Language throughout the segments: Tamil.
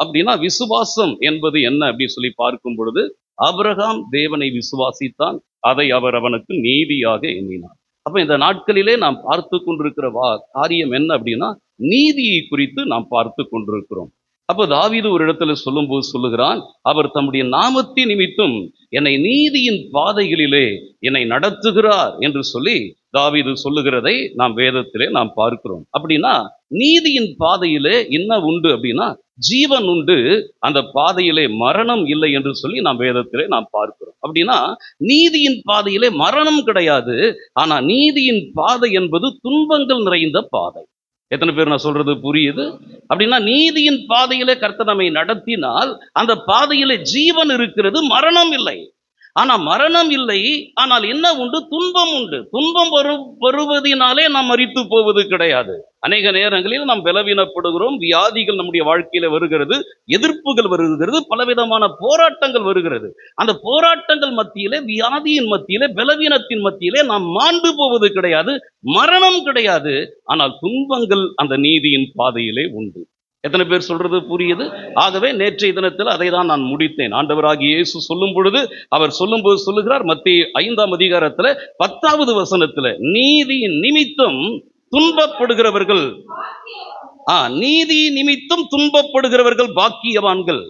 அப்படின்னா விசுவாசம் என்பது என்ன அப்படின்னு சொல்லி பார்க்கும் பொழுது, ஆபிரகாம் தேவனை விசுவாசித்தான், அதை அவர் அவனுக்கு நீதியாக எண்ணினார். அப்ப இந்த நாட்களிலே நாம் பார்த்து கொண்டிருக்கிற காரியம் என்ன அப்படின்னா, நீதியை குறித்து நாம் பார்த்து கொண்டிருக்கிறோம். அப்ப தாவீது ஒரு இடத்துல சொல்லும்போது சொல்லுகிறான், அவர் தம்முடைய நாமத்தின் நிமித்தம் என்னை நீதியின் பாதைகளிலே என்னை நடத்துகிறார் என்று சொல்லி தாவீது சொல்லுகிறதை நாம் வேதத்திலே நாம் பார்க்கிறோம். அப்படின்னா நீதியின் பாதையிலே என்ன உண்டு அப்படின்னா ஜீவன் உண்டு, அந்த பாதையிலே மரணம் இல்லை என்று சொல்லி நாம் வேதத்திலே நாம் பார்க்கிறோம். அப்படின்னா நீதியின் பாதையிலே மரணம் கிடையாது, ஆனா நீதியின் பாதை என்பது துன்பங்கள் நிறைந்த பாதை. எத்தனை பேர் நான் சொல்றது புரியுது? அப்படின்னா நீதியின் பாதையிலே கர்த்தர் நம்மை நடத்தினால் அந்த பாதையிலே ஜீவன் இருக்கிறது, மரணம் இல்லை. ஆனா மரணம் இல்லை, ஆனால் என்ன உண்டு? துன்பம் உண்டு. துன்பம் வருவதினாலே நாம் மரித்து போவது கிடையாது. அநேக நேரங்களில் நாம் பலவீனப்படுகிறோம், வியாதிகள் நம்முடைய வாழ்க்கையில வருகிறது, எதிர்ப்புகள் வருகிறது, பலவிதமான போராட்டங்கள் வருகிறது. அந்த போராட்டங்கள் மத்தியிலே, வியாதியின் மத்தியிலே, பலவீனத்தின் மத்தியிலே நாம் மாண்டு போவது கிடையாது, மரணம் கிடையாது. ஆனால் துன்பங்கள் அந்த நீதியின் பாதையிலே உண்டு. எத்தனை பேர் சொல்றது புரியுது? ஆகவே நேற்றைய தினத்தில் அதை தான் நான் முடித்தேன். ஆண்டவராகிய இயேசு சொல்லும் பொழுது அவர் சொல்லும்போது சொல்லுகிறார், மத்தேயு 5ஆம் அதிகாரத்துல 10வது வசனத்துல, நீதியின் நிமித்தம் துன்பப்படுகிறவர்கள், நீதி நிமித்தம் துன்பப்படுகிறவர்கள் பாக்கியவான்கள்,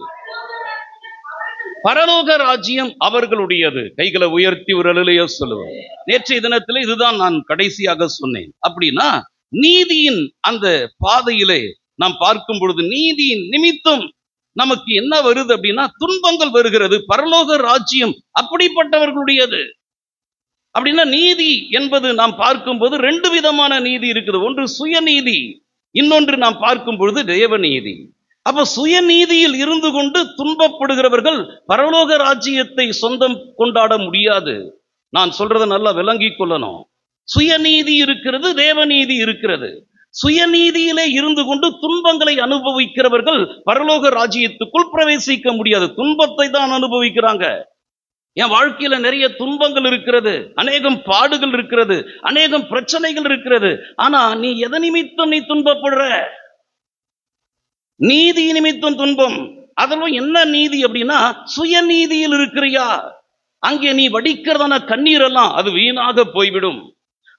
பரலோக ராஜ்யம் அவர்களுடையது. கைகளை உயர்த்தி ஒரு அல்லேலூயா சொல்லுவார். நேற்றைய தினத்தில் இதுதான் நான் கடைசியாக சொன்னேன். அப்படின்னா நீதியின் அந்த பாதையிலே நாம் பார்க்கும் பொழுது நீதியின் நிமித்தம் நமக்கு என்ன வருது அப்படின்னா துன்பங்கள் வருகிறது. பரலோக ராஜ்யம் அப்படிப்பட்டவர்களுடையது. அப்படின்னா நீதி என்பது நாம் பார்க்கும்போது 2 விதமான நீதி இருக்குது. ஒன்று சுயநீதி, இன்னொன்று நாம் பார்க்கும் பொழுது தேவநீதி. அப்ப சுயநீதியில் இருந்து கொண்டு துன்பப்படுகிறவர்கள் பரலோக ராஜ்யத்தை சொந்தம் கொண்டாட முடியாது. நான் சொல்றதை நல்லா விளங்கிக் கொள்ளணும். சுயநீதி இருக்கிறது, தேவநீதி இருக்கிறது. சுயநீதியிலே இருந்து கொண்டு துன்பங்களை அனுபவிக்கிறவர்கள் பரலோக ராஜ்யத்துக்குள் பிரவேசிக்க முடியாது, துன்பத்தை தான் அனுபவிக்கிறாங்க. என் வாழ்க்கையில நிறைய துன்பங்கள் இருக்கிறது, அநேகம் பாடுகள் இருக்கிறது, அநேகம் பிரச்சனைகள் இருக்கிறது. ஆனா நீ எதை நிமித்தம் நீ துன்பப்படுற? நீதி நிமித்தம் துன்பம். அதெல்லாம் என்ன நீதி அப்படின்னா சுயநீதியில் இருக்கிறியா? அங்கே நீ வடிக்கிறதான கண்ணீர் எல்லாம் அது வீணாக போய்விடும்.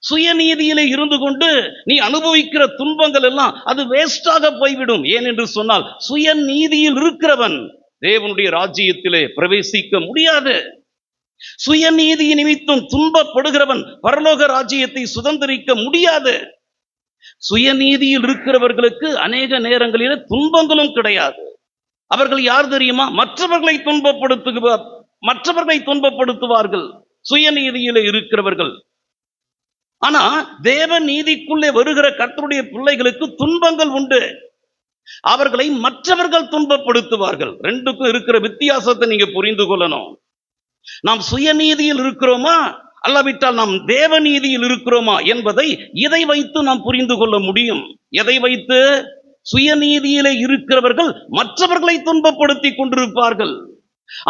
சுயநீதியிலே இருந்து கொண்டு நீ அனுபவிக்கிற துன்பங்கள் எல்லாம் அது வேஸ்டாக போய்விடும். ஏன் என்று சொன்னால் சுயநீதியில் இருக்கிறவன் தேவனுடைய ராஜ்யத்திலே பிரவேசிக்க முடியாது. சுயநீதி நிமித்தம் துன்பப்படுகிறவன் பரலோக ராஜ்யத்தை சுதந்திரிக்க முடியாது. சுயநீதியில் இருக்கிறவர்களுக்கு அநேக நேரங்களிலே துன்பங்களும் கிடையாது. அவர்கள் யார் தெரியுமா? மற்றவர்களை துன்பப்படுத்துவார்கள் சுயநீதியிலே இருக்கிறவர்கள். ஆனா தேவ நீதிக்குள்ளே வருகிற கர்த்தருடைய பிள்ளைகளுக்கு துன்பங்கள் உண்டு. அவர்களை மற்றவர்கள் துன்பப்படுத்துவார்கள். ரெண்டுக்கும் இருக்கிற வித்தியாசத்தை நீங்க புரிந்து கொள்ளணும். நாம் சுயநீதியில் இருக்கிறோமா அல்லாவிட்டால் நாம் தேவநீதியில் இருக்கிறோமா என்பதை இதை வைத்து நாம் புரிந்து கொள்ள முடியும். எதை வைத்து? சுயநீதியிலே இருக்கிறவர்கள் மற்றவர்களை துன்பப்படுத்தி கொண்டிருப்பார்கள்,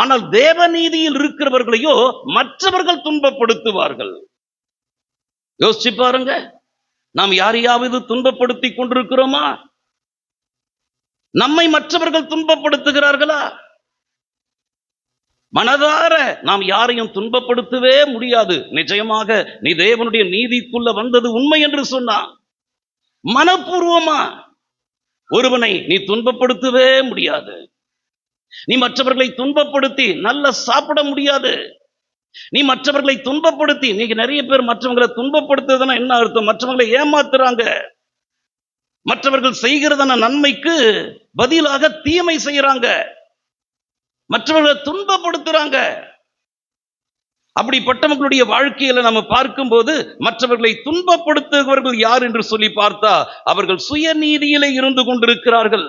ஆனால் தேவநீதியில் இருக்கிறவர்களையோ மற்றவர்கள் துன்பப்படுத்துவார்கள். யோசிச்சு பாருங்க, நாம் யாரையாவது துன்பப்படுத்தி கொண்டிருக்கிறோமா? நம்மை மற்றவர்கள் துன்பப்படுத்துகிறார்களா? மனதார நாம் யாரையும் துன்பப்படுத்தவே முடியாது. நிச்சயமாக நீ தேவனுடைய நீதிக்குள்ள வந்தது உண்மை என்று சொன்னா மனப்பூர்வமா ஒருவனை நீ துன்பப்படுத்தவே முடியாது. நீ மற்றவர்களை துன்பப்படுத்தி நல்ல சாப்பிட முடியாது. நீ மற்றவர்களை துன்பப்படுத்தி, நீங்க நிறைய பேர் மற்றவர்களை துன்பப்படுத்துறதுன்னா என்ன அர்த்தம்? மற்றவர்களை ஏமாத்துறாங்க. மற்றவர்கள் செய்கிறதான நன்மைக்கு பதிலாக தீமை செய்யறாங்க, மற்றவர்களை துன்பப்படுத்துறாங்க. அப்படிப்பட்டவர்களுடைய வாழ்க்கையில நம்ம பார்க்கும்போது மற்றவர்களை துன்பப்படுத்துகிறவர்கள் யார் என்று சொல்லி பார்த்தா அவர்கள் சுயநீதியிலே இருந்து கொண்டிருக்கிறார்கள்.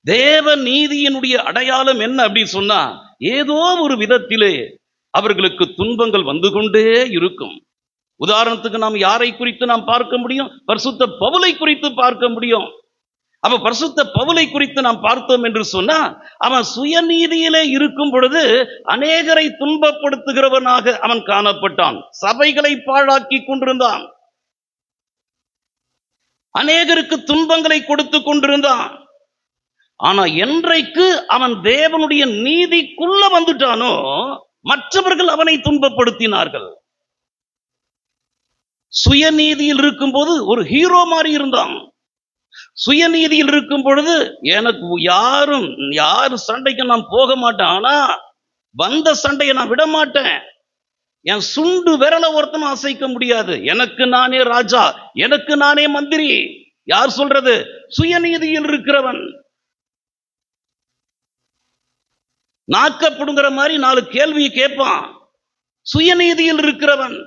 தேவ நீதியினுடைய அடையாளம் என்ன அப்படின்னு சொன்னா ஏதோ ஒரு விதத்திலே அவர்களுக்கு துன்பங்கள் வந்து கொண்டே இருக்கும். உதாரணத்துக்கு நாம் யாரை குறித்து நாம் பார்க்க முடியும்? பரிசுத்த பவுலை குறித்து பார்க்க முடியும். அப்ப பரிசுத்த பவுலை குறித்து நாம் பார்த்தோம் என்று சொன்னா அவன் சுயநீதியிலே இருக்கும் பொழுது அநேகரை துன்பப்படுத்துகிறவனாக அவன் காணப்பட்டான். சபைகளை பாழாக்கி கொண்டிருந்தான், அநேகருக்கு துன்பங்களை கொடுத்து கொண்டிருந்தான். ஆனா என்றைக்கு அவன் தேவனுடைய நீதிக்குள்ள வந்துட்டானோ மற்றவர்கள் அவனை துன்பப்படுத்தினார்கள். சுயநீதியில் இருக்கும்போது ஒரு ஹீரோ மாதிரி இருந்தான். சுயநீதியில் இருக்கும் பொழுது எனக்கு யாரு சண்டைக்கு நான் போக மாட்டேன், ஆனா வந்த சண்டையை நான் விட மாட்டேன், என் சுண்டு விரல ஒருத்தனும் அசைக்க முடியாது, எனக்கு நானே ராஜா, எனக்கு நானே மந்திரி. யார் சொல்றது? சுயநீதியில் இருக்கிறவன். நாக்கப்படுங்கிற மாதிரி 4 கேள்வியை கேட்பான். சுயநீதியில் இருக்கிறவன்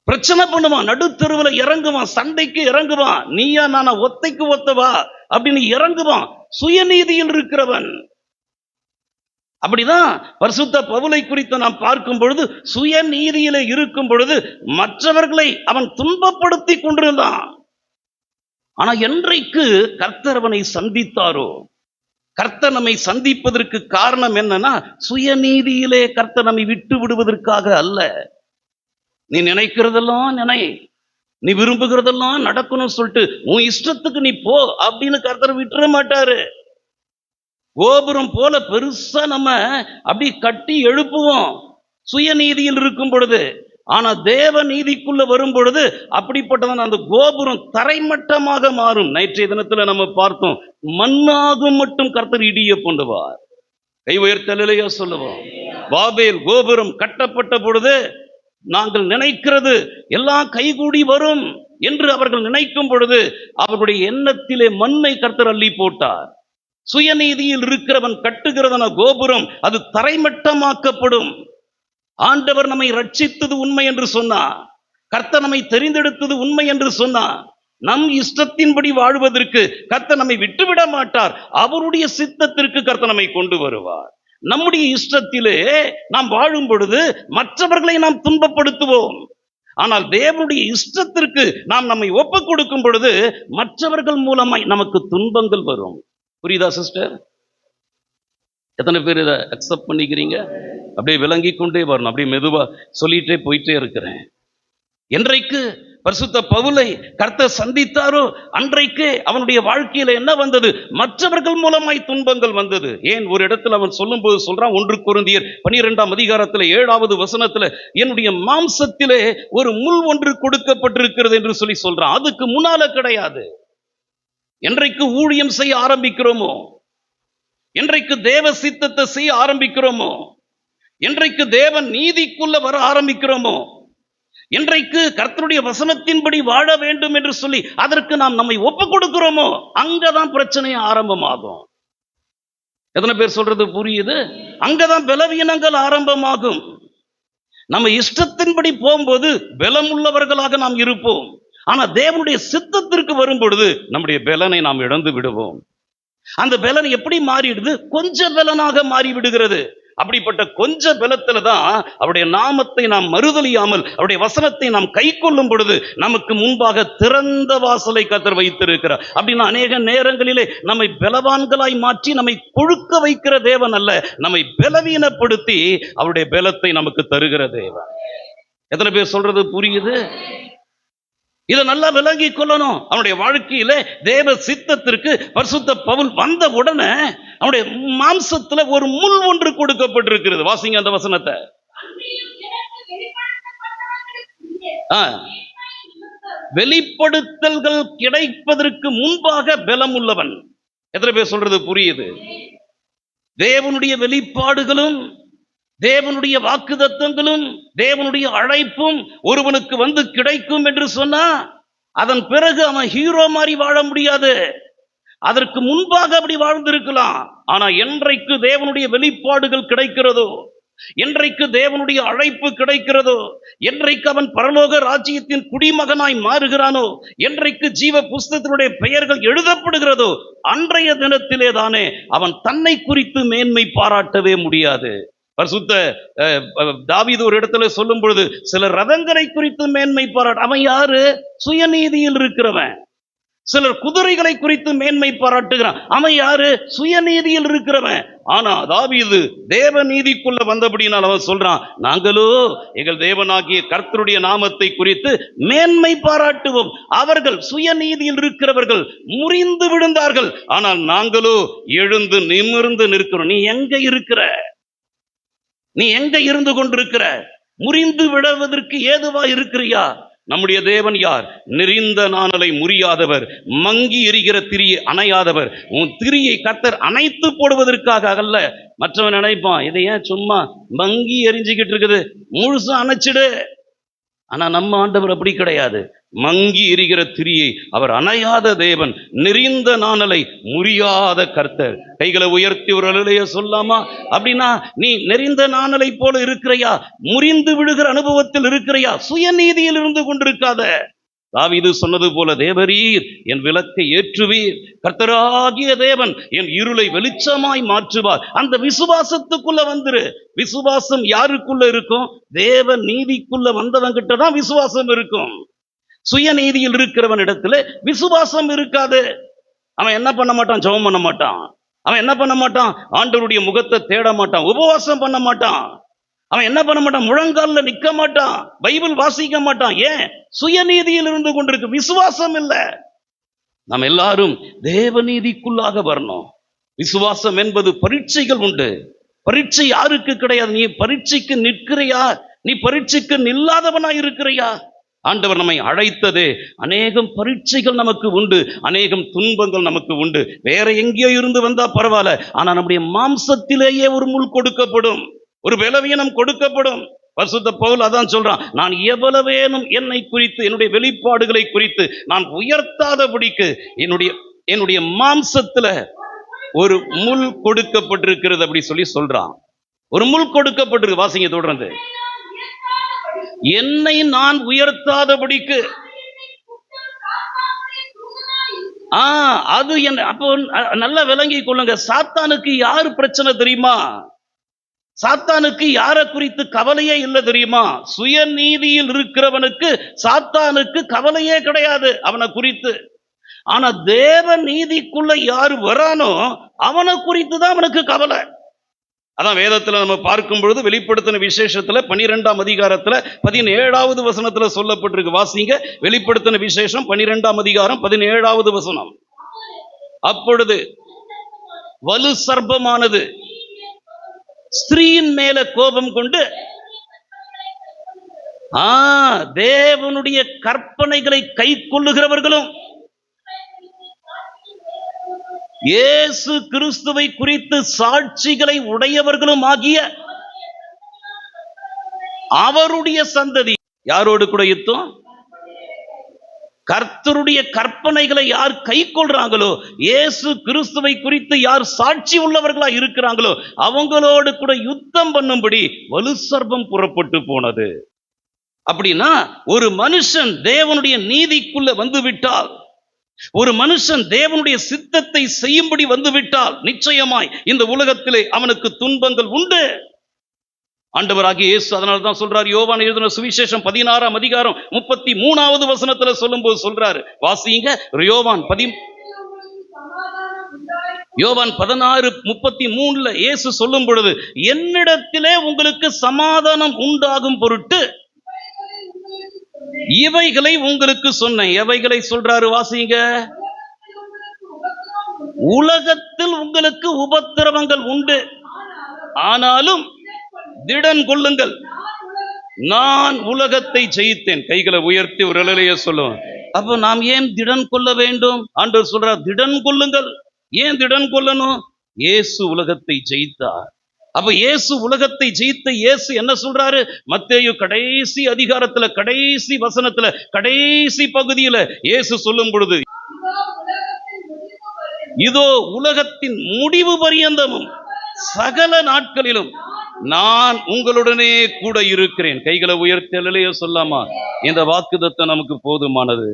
பிரச்சனை பண்ணுவான், நடுத்தெருவில் இறங்குவான், சண்டைக்கு இறங்குவான், நீயா நானா ஒத்தைக்கு ஒத்தவா அப்படின்னு இறங்குவான். சுயநீதியில் இருக்கிறவன். அப்படிதான் பரிசுத்த பவுலை குறித்து நாம் பார்க்கும் பொழுது சுயநீதியில இருக்கும் பொழுது மற்றவர்களை அவன் துன்பப்படுத்தி கொண்டிருந்தான். ஆனா என்றைக்கு கர்த்தர் அவனை சந்தித்தாரோ, கர்த்தர் நம்மை சந்திப்பதற்கு காரணம் என்னன்னா சுயநீதியிலே கர்த்தர் நம்மை விட்டு விடுவதற்காக அல்ல. நீ நினைக்கிறதெல்லாம் நினை, நீ விரும்புகிறதெல்லாம் நடக்கணும் சொல்லிட்டு உன் இஷ்டத்துக்கு நீ போ அப்படின்னு கர்த்தர் விட்டுற மாட்டாரு. கோபுரம் போல பெருசா நம்ம அப்படி கட்டி எழுப்புவோம் சுயநீதியில் இருக்கும் பொழுது. ஆனா தேவ நீதிக்குள்ள வரும் பொழுது அப்படிப்பட்டதான் அந்த கோபுரம் தரைமட்டமாக மாறும். நேற்றைய தினத்துல நம்ம பார்த்தோம், மண்ணாகும் மட்டும் கர்த்தர் இடிய கொண்டுவார். கை உயர்த்தலையா சொல்லுவோம். பாபேல் கோபுரம் கட்டப்பட்ட பொழுது நாங்கள் நினைக்கிறது எல்லாம் கைகூடி வரும் என்று அவர்கள் நினைக்கும் பொழுது அவர்களுடைய எண்ணத்திலே மண்ணை கர்த்தர் அள்ளி போட்டார். சுயநீதியில் இருக்கிறவன் கட்டுகிறதன கோபுரம் அது தரைமட்டமாக்கப்படும். ஆண்டவர் நம்மை ரட்சித்தது உண்மை என்று சொன்னார், கர்த்தர் நம்மை தெரிந்தெடுத்தது உண்மை என்று சொன்னார். நம் இஷ்டத்தின்படி வாழ்வதற்கு கர்த்தர் நம்மை விட்டுவிட மாட்டார். அவருடைய சித்தத்திற்கு கர்த்தர் நம்மை கொண்டு வருவார். நம்முடைய இஷ்டத்திலே நாம் வாழும் பொழுது மற்றவர்களை நாம் துன்பப்படுத்துவோம். ஆனால் தேவனுடைய இஷ்டத்திற்கு நாம் நம்மை ஒப்புக் கொடுக்கும் பொழுது மற்றவர்கள் மூலமாய் நமக்கு துன்பங்கள் வரும். புரியுதா சிஸ்டர்? எத்தனை பேர் இதை அக்செப்ட் பண்ணிக்கிறீங்க? அப்படியே விளங்கி கொண்டே வரணும். அப்படியே மெதுவா சொல்லிட்டே போயிட்டே இருக்கிறேன். என்றைக்கு பரிசுத்த பவுலை கர்த்தர் சந்தித்தாரோ அன்றைக்கு அவனுடைய வாழ்க்கையில என்ன வந்தது? மற்றவர்கள் மூலமாய் துன்பங்கள் வந்தது. ஏன் ஒரு இடத்துல அவன் சொல்லும் போது சொல்றான், 1 கொரிந்தியர் 12ஆம் அதிகாரத்துல 7வது வசனத்துல, என்னுடைய மாம்சத்திலே ஒரு முள் ஒன்று கொடுக்கப்பட்டிருக்கிறது என்று சொல்லி சொல்றான். அதுக்கு முன்னால கிடையாது. என்றைக்கு ஊழியம் செய்ய ஆரம்பிக்கிறோமோ, என்றைக்கு தேவ சித்தத்தை செய்ய ஆரம்பிக்கிறோமோ, என்றைக்கு தேவ நீதிக்குள்ள வர ஆரம்பிக்கிறோமோ, என்றைக்கு கர்த்தருடைய வசனத்தின்படி வாழ வேண்டும் என்று சொல்லி அதற்கு நாம் நம்மை ஒப்புக் கொடுக்கிறோமோ அங்கதான் பிரச்சனை ஆரம்பமாகும். எத்தனை பேர் சொல்றது புரியுது? அங்கதான் பலவீனங்கள் ஆரம்பமாகும். நம்ம இஷ்டத்தின்படி போகும்போது பலம் உள்ளவர்களாக நாம் இருப்போம். ஆனா தேவனுடைய சித்தத்திற்கு வரும் பொழுது நம்முடைய பலனை நாம் இழந்து விடுவோம். அந்த பலன் எப்படி மாறிடுது? கொஞ்ச பலனாக மாறி விடுகிறது. அப்படிப்பட்ட கொஞ்ச பலத்துல தான் அவருடைய நாமத்தை நாம் மறுதலியாமல் அவருடைய வசனத்தை நாம் கை கொள்ளும் பொழுது நமக்கு முன்பாக திறந்த வாசலை கர்த்தர் வைத்திருக்கிறார். அப்படின்னா அநேக நேரங்களிலே நம்மை பலவான்களாய் மாற்றி நம்மை கொழுக்க வைக்கிற தேவன் அல்ல, நம்மை பலவீனப்படுத்தி அவருடைய பலத்தை நமக்கு தருகிற தேவன். எத்தனை பேர் சொல்றது புரியுது? இதை நல்லா விளங்கி கொள்ளணும். அவனுடைய வாழ்க்கையில தேவ சித்தத்திற்கு பரிசுத்த பவுல் வந்த உடனே அவனுடைய மாம்சத்துல ஒரு முள் ஒன்று கொடுக்கப்பட்டிருக்கிறது. வாசிங்க அந்த வசனத்தை. வெளிப்படுத்தல்கள் கிடைப்பதற்கு முன்பாக பலம் உள்ளவன். எத்தனை பேர் சொல்றது புரியுது? தேவனுடைய வெளிப்பாடுகளும் தேவனுடைய வாக்குத்தத்தங்களும் தேவனுடைய அழைப்பும் ஒருவனுக்கு வந்து கிடைக்கும் என்று சொன்னா அதன் பிறகு அவன் ஹீரோ மாதிரி வாழ முடியாது. அதற்கு முன்பாக அப்படி வாழ்ந்திருக்கலாம். ஆனா என்றைக்கு தேவனுடைய வெளிப்பாடுகள் கிடைக்கிறதோ, என்றைக்கு தேவனுடைய அழைப்பு கிடைக்கிறதோ, என்றைக்கு அவன் பரலோக ராஜ்யத்தின் குடிமகனாய் மாறுகிறானோ, என்றைக்கு ஜீவ புஸ்தகத்தினுடைய பெயர்கள் எழுதப்படுகிறதோ அன்றைய தினத்திலே தானே அவன் தன்னை குறித்து மேன்மை பாராட்டவே முடியாது. பரிசுத்த தாவீது ஒரு இடத்துல சொல்லும் பொழுது சில ரதங்களை குறித்து மேன்மை பாராட்ட, அவன் யாரு? சுயநீதியில் இருக்கிறவன். சிலர் குதிரைகளை குறித்து மேன்மை பாராட்டுகிறான். அவன் யாரு? சுயநீதியில் இருக்கிறவன். ஆனா தாவீது தேவ நீதிக்குள்ள வந்தபடினால் அவன் சொல்றான், நாங்களோ எங்கள் தேவனாகிய கர்த்தருடைய நாமத்தை குறித்து மேன்மை பாராட்டுவோம். அவர்கள் சுயநீதியில் இருக்கிறவர்கள் முறிந்து விழுந்தார்கள், ஆனால் நாங்களோ எழுந்து நிமிர்ந்து நிற்கிறோம். நீ எங்க இருக்கிற? நீ எங்க இருந்து கொண்டிருக்கிற? முறிந்து விடுவதற்கு ஏதுவா இருக்கிறியா? நம்முடைய தேவன் யார்? நெறிந்த நாணலை முறியாதவர், மங்கி எரிகிற திரியை அணையாதவர். உன் திரியை கர்த்தர் அணைத்து போடுவதற்காக அல்ல. மற்றவன் நினைப்பான், இதை ஏன் சும்மா மங்கி எரிஞ்சுக்கிட்டு இருக்குது, முழுசா அணைச்சிடு. ஆனா நம்ம ஆண்டவர் அப்படி கிடையாது. மங்கி எரிகிற திரியை அவர் அணையாத தேவன், நெறிந்த நாணலை முறியாத கர்த்தர். கைகளை உயர்த்தி ஒரு அல்லேலூயா சொல்லாமா? அப்படின்னா நீ நெறிந்த நாணலை போல இருக்கிறையா? முறிந்து விழுகிற அனுபவத்தில் இருக்கிறையா? சுயநீதியில் இருந்து கொண்டிருக்காத. தாவீது சொன்னது போல, தேவரீர் என் விளக்கை ஏற்றுவீர், கர்த்தராகிய தேவன் என் இருளை வெளிச்சமாய் மாற்றுவார். அந்த விசுவாசத்துக்குள்ள வந்துரு. விசுவாசம் யாருக்குள்ள இருக்கும்? தேவ நீதிக்குள்ள வந்தவங்கிட்ட தான் விசுவாசம் இருக்கும். சுயநீதியில் இருக்கிறவன் இடத்துல விசுவாசம் இருக்காது. அவன் என்ன பண்ண மாட்டான்? ஜெபம் பண்ண மாட்டான். அவன் என்ன பண்ண மாட்டான்? ஆண்டவருடைய முகத்தை தேட மாட்டான். உபவாசம் பண்ண மாட்டான். அவன் என்ன பண்ண மாட்டான்? முழங்கால்ல நிக்க மாட்டான். பைபிள் வாசிக்க மாட்டான். ஏன்? சுயநீதியில் இருந்து கொண்டிருக்கு, விசுவாசம் இல்லை. நாம் எல்லாரும் தேவநீதிக்குள்ளாக வரணும். விசுவாசம் என்பது பரீட்சைகள் உண்டு. பரீட்சை யாருக்கு கிடையாது? நீ பரீட்சைக்கு நிற்கிறையா? நீ பரீட்சைக்கு நில்லாதவனா இருக்கிறையா? ஆண்டவர் நம்மை அழைத்ததே அநேகம் பரீட்சைகள் நமக்கு உண்டு, அநேகம் துன்பங்கள் நமக்கு உண்டு. வேற எங்கேயோ இருந்து வந்தா பரவாயில்ல, ஆனா நம்முடைய மாம்சத்திலேயே ஒரு முள் கொடுக்கப்படும், ஒரு பலவீனம் கொடுக்கப்படும். பரிசுத்த பவுல் அதான் சொல்றான், நான் எவ்வளவேனும் என்னை குறித்து, என்னுடைய வெளிப்பாடுகளை குறித்து நான் உயர்த்தாதபடிக்கு என்னுடைய மாம்சத்துல ஒரு முள் கொடுக்கப்பட்டிருக்கிறது அப்படி சொல்லி சொல்றான். ஒரு முள் கொடுக்கப்பட்டிருக்கு. வாசிங்க தொடர்ந்து. என்னை நான் உயர்த்தாதபடிக்கு. அது என்ன? அப்போ நல்லா விளங்கி கொள்ளுங்க. சாத்தானுக்கு யாரு பிரச்சனை தெரியுமா? சாத்தானுக்கு யாரை குறித்து கவலையே இல்லை தெரியுமா? சுயநீதியில் இருக்கிறவனுக்கு சாத்தானுக்கு கவலையே கிடையாது அவனை குறித்து. ஆனா தேவ நீதிக்குள்ள யாரு வரானோ அவனை குறித்து தான் அவனுக்கு கவலை. அதான் வேதத்துல நம்ம பார்க்கும் பொழுது வெளிப்படுத்தின விசேஷத்துல 12ஆம் அதிகாரத்துல 17வது வசனத்துல சொல்லப்பட்டிருக்கு. வாசிங்க, வெளிப்படுத்தின விசேஷம் 12ஆம் அதிகாரம் 17வது வசனம். அப்பொழுது வலு சர்ப்பமானது ஸ்திரீயின் மேல கோபம் கொண்டு தேவனுடைய கற்பனைகளை கை கொள்ளுகிறவர்களும் இயேசு கிறிஸ்துவை குறித்து சாட்சிகளை உடையவர்களும் ஆகிய அவருடைய சந்ததி. யாரோடு கூட யுத்தம்? கர்த்தருடைய கற்பனைகளை யார் கை கொள்றாங்களோ, இயேசு கிறிஸ்துவை குறித்து யார் சாட்சி உள்ளவர்களா இருக்கிறாங்களோ அவங்களோடு கூட யுத்தம் பண்ணும்படி வலு சர்ப்பம் புறப்பட்டு போனது. அப்படின்னா ஒரு மனுஷன் தேவனுடைய நீதிக்குள்ள வந்து விட்டால், ஒரு மனுஷன் தேவனுடைய சித்தத்தை செய்யும்படி வந்துவிட்டால் நிச்சயமாய் இந்த உலகத்திலே அவனுக்கு துன்பங்கள் உண்டு. ஆண்டவராகிய இயேசு அதனால தான் சொல்றார், யோவான் எழுதின சுவிசேஷம் 16ஆம் அதிகாரம் 33வது வசனத்துல சொல்லும்போது சொல்றாரு. வாசிங்க, யோவான் 16:33 இயேசு சொல்லும் பொழுது, என்னிடத்திலே உங்களுக்கு சமாதானம் உண்டாகும் பொருட்டு இவைகளை உங்களுக்கு சொன்னேன். எவைகளை சொல்றாரு? வாசிங்க. உலகத்தில் உங்களுக்கு உபத்திரவங்கள் உண்டு, ஆனாலும் திடன் கொள்ளுங்கள், நான் உலகத்தை ஜெயித்தேன். கைகளை உயர்த்தி ஒரு அல்லேலூயா சொல்லுவோம். அப்ப நாம் ஏன் திடன் கொள்ள வேண்டும்? ஆண்டவர் சொல்றார், திடன் கொள்ளுங்கள். ஏன் திடன் கொள்ளணும்? இயேசு உலகத்தை ஜெயித்தார். அப்ப இயேசு உலகத்தை ஜெயித்த இயேசு என்ன சொல்றாரு? மத்தேயு கடைசி அதிகாரத்துல, கடைசி வசனத்துல, கடைசி பகுதியில இயேசு சொல்லும் பொழுது, இதோ உலகத்தின் முடிவு பரியந்தமும் சகல நாட்களிலும் நான் உங்களுடனே கூட இருக்கிறேன். கைகளை உயர்த்தி அல்லேலூயா சொல்லாமா? இந்த வாக்குத்தத்தம் நமக்கு போதுமானது.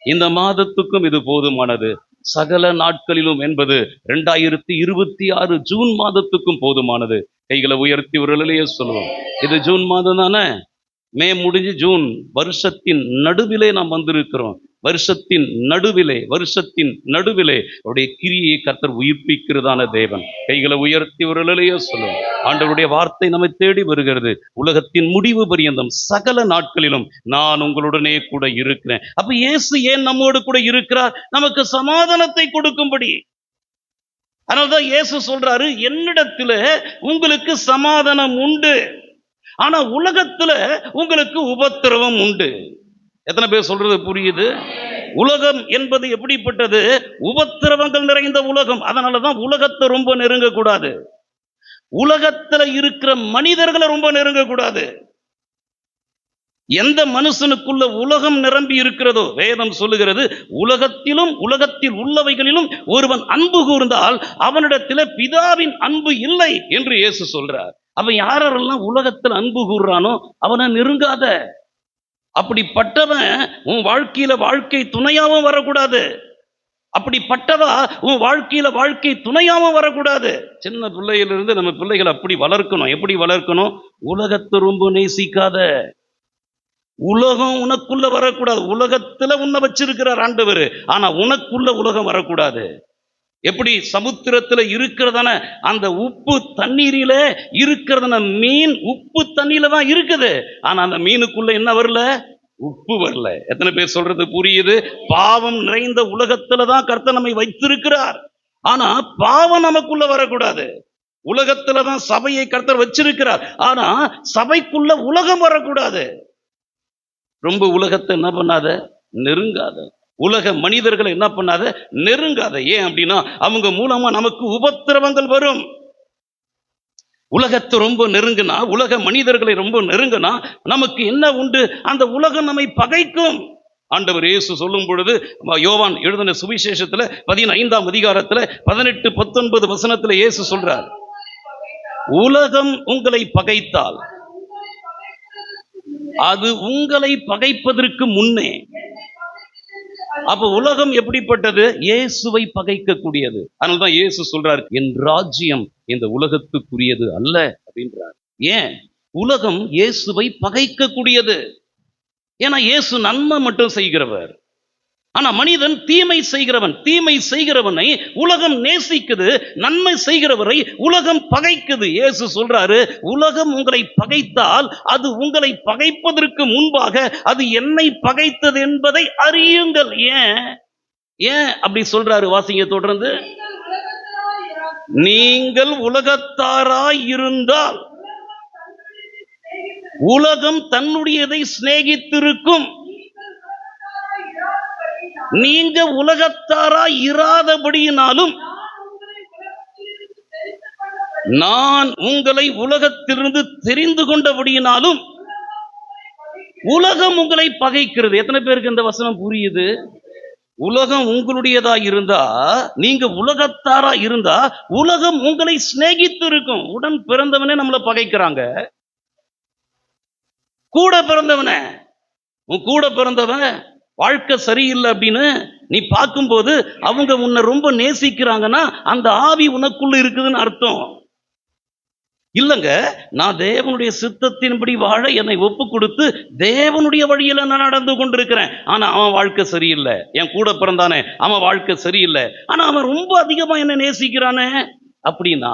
இந்த மாதத்துக்கும் இது போதுமானது. சகல நாட்களிலும் என்பது 2026 ஜூன் மாதத்துக்கும் போதுமானது. கைகளை உயர்த்தி ஒரு அல்லேலூயா சொல்லுவோம். இது ஜூன் மாதம் தானே? மே முடிஞ்சு ஜூன், வருஷத்தின் நடுவிலே நாம் வந்திருக்கிறோம். வருஷத்தின் நடுவிலே அவருடைய கிரியை கர்த்தர் உயிர்ப்பிக்கிறதான தேவன். கைகளை உயர்த்தி ஒரு அல்லேலூயா சொல்லும். ஆண்டவருடைய வார்த்தை நம்மை தேடி வருகிறது. உலகத்தின் முடிவு பரியந்தம் சகல நாட்களிலும் நான் உங்களுடனே கூட இருக்கிறேன். அப்ப இயேசு ஏன் நம்மோடு கூட இருக்கிறார்? நமக்கு சமாதானத்தை கொடுக்கும்படி. அதனால்தான் இயேசு சொல்றாரு, என்னிடத்துல உங்களுக்கு சமாதானம் உண்டு, ஆனா உலகத்துல உங்களுக்கு உபத்திரவம் உண்டு. எத்தனை பேர் சொல்றது புரியுது? உலகம் என்பது எப்படிப்பட்டது? உபத்திரவங்கள் நிறைந்த உலகம். அதனாலதான் உலகத்தை ரொம்ப நெருங்க கூடாது. உலகத்துல இருக்கிற மனிதர்களை ரொம்ப நெருங்க கூடாது. எந்த மனுஷனுக்குள்ள உலகம் நிரம்பி இருக்கிறதோ, வேதம் சொல்லுகிறது, உலகத்திலும் உலகத்தில் உள்ளவைகளிலும் ஒருவன் அன்பு கூர்ந்தால் அவனிடத்தில் பிதாவின் அன்பு இல்லை என்று இயேசு சொல்றார். அவன் யாரெல்லாம் உலகத்தில் அன்பு கூறுறானோ அவனை நெருங்காத. அப்படிப்பட்டவன் உன் வாழ்க்கையில வாழ்க்கை துணையாவும் வரக்கூடாது. அப்படிப்பட்டவா உன் வாழ்க்கையில வாழ்க்கை துணையாவும் வரக்கூடாது. சின்ன பிள்ளையிலிருந்து நம்ம பிள்ளைகளை அப்படி வளர்க்கணும். எப்படி வளர்க்கணும்? உலகத்தை ரொம்ப நேசிக்காத. உலகம் உனக்குள்ள வரக்கூடாது. உலகத்துல உன்னை வச்சிருக்கிறார் ஆண்டவர், ஆனா உனக்குள்ள உலகம் வரக்கூடாது. எப்படி சமுத்திரத்துல இருக்கிறதான அந்த உப்பு தண்ணீரில இருக்கிறதான மீன் உப்பு தண்ணீர்ல தான் இருக்குது, ஆனா அந்த மீனுக்குள்ள என்ன வரல? உப்பு வரல. எத்தனை பேர் சொல்றது புரியுது? பாவம் நிறைந்த உலகத்துலதான் கர்த்தர் நம்மை வைத்திருக்கிறார், ஆனா பாவம் நமக்குள்ள வரக்கூடாது. உலகத்துலதான் சபையை கர்த்தர் வச்சிருக்கிறார், ஆனா சபைக்குள்ள உலகம் வரக்கூடாது. ரொம்ப உலகத்தை என்ன பண்ணாத? நெருங்காத. உலக மனிதர்களை என்ன பண்ணாத? நெருங்காத. ஏன் அப்படின்னா அவங்க மூலமா நமக்கு உபத்திரவங்கள் வரும். உலகத்தை ரொம்ப நெருங்கினா, உலக மனிதர்களை ரொம்ப நெருங்கினா நமக்கு என்ன உண்டு? அந்த உலகம் நம்மை பகைக்கும். ஆண்டவர் இயேசு சொல்லும் பொழுது, யோவான் எழுதின சுவிசேஷத்துல 15ஆம் அதிகாரத்துல 18, 19 வசனத்துல இயேசு சொல்றார், உலகம் உங்களை பகைத்தால் அது உங்களை பகைப்பதற்கு முன்னே. அப்ப உலகம் எப்படிப்பட்டது? இயேசுவை பகைக்க கூடியது. அதனால்தான் இயேசு சொல்றார், என் ராஜ்யம் இந்த உலகத்துக்குரியது அல்ல அப்படின்றார். ஏன்? உலகம் இயேசுவை பகைக்க கூடியது. ஏன்னா இயேசு நன்மை மட்டும் செய்கிறவர், ஆனா மனிதன் தீமை செய்கிறவன். தீமை செய்கிறவனை உலகம் நேசிக்குது, நன்மை செய்கிறவரை உலகம் பகைக்குது. இயேசு சொல்றாரு, உலகம் உங்களை பகைத்தால் அது உங்களை பகைப்பதற்கு முன்பாக அது என்னை பகைத்தது என்பதை அறியுங்கள். ஏன் ஏன் அப்படி சொல்றாரு? வாசிங்க தொடர்ந்து. நீங்கள் உலகத்தாராய் இருந்தால் உலகம் தன்னுடையதை சிநேகித்திருக்கும். நீங்க உலகத்தாராய் இராதபடியினாலும் நான் உங்களை உலகத்திலிருந்து தெரிந்து கொண்டபடியினாலும் உலகம் உங்களை பகைக்கிறது. எத்தனை பேருக்கு இந்த வசனம் புரியுது? உலகம் உங்களுடையதா இருந்தா, நீங்க உலகத்தாரா இருந்தா உலகம் உங்களை சிநேகித்து இருக்கும். உடன் பிறந்தவனே நம்மளை பகைக்கிறாங்க. கூட பிறந்தவன, உன் கூட பிறந்தவன் வாழ்க்கை சரியில்லை அப்படின்னு நீ பார்க்கும்போது அவங்க உன்னை ரொம்ப நேசிக்கிறாங்கன்னா அந்த ஆவி உனக்குள்ள இருக்குதுன்னு அர்த்தம். இல்லைங்க, நான் தேவனுடைய சித்தத்தின்படி வாழ என்னை ஒப்பு கொடுத்து தேவனுடைய வழியில நான் நடந்து கொண்டிருக்கிறேன், ஆனா அவன் வாழ்க்கை சரியில்லை. என் கூட பிறந்தானே அவன் வாழ்க்கை சரியில்லை, ஆனா அவன் ரொம்ப அதிகமா என்னை நேசிக்கிறானே அப்படின்னா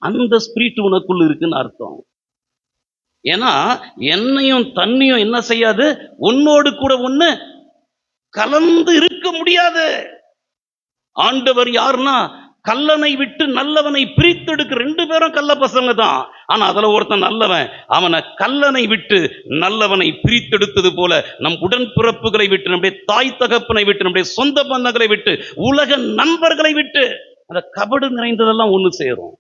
அந்த ஸ்பிரிட் உனக்குள்ள இருக்குன்னு அர்த்தம். ஏன்னா என்னையும் தண்ணியும் என்ன செய்யாது? உன்னோடு கூட ஒண்ணு கலந்து இருக்க முடியாது. ஆண்டவர் யாருன்னா கல்லனை விட்டு நல்லவனை பிரித்தெடுக்க. 2 பேரும் கள்ள பசங்க தான், ஆனா அதுல ஒருத்தன் நல்லவன். அவனை கல்லனை விட்டு நல்லவனை பிரித்தெடுத்தது போல நம் உடன்பிறப்புகளை விட்டு, நம்முடைய தாய் தகப்பனை விட்டு, நம்முடைய சொந்த பந்தங்களை விட்டு, உலக நண்பர்களை விட்டு, அந்த கபடு நிறைந்ததெல்லாம் ஒண்ணு சேரும்.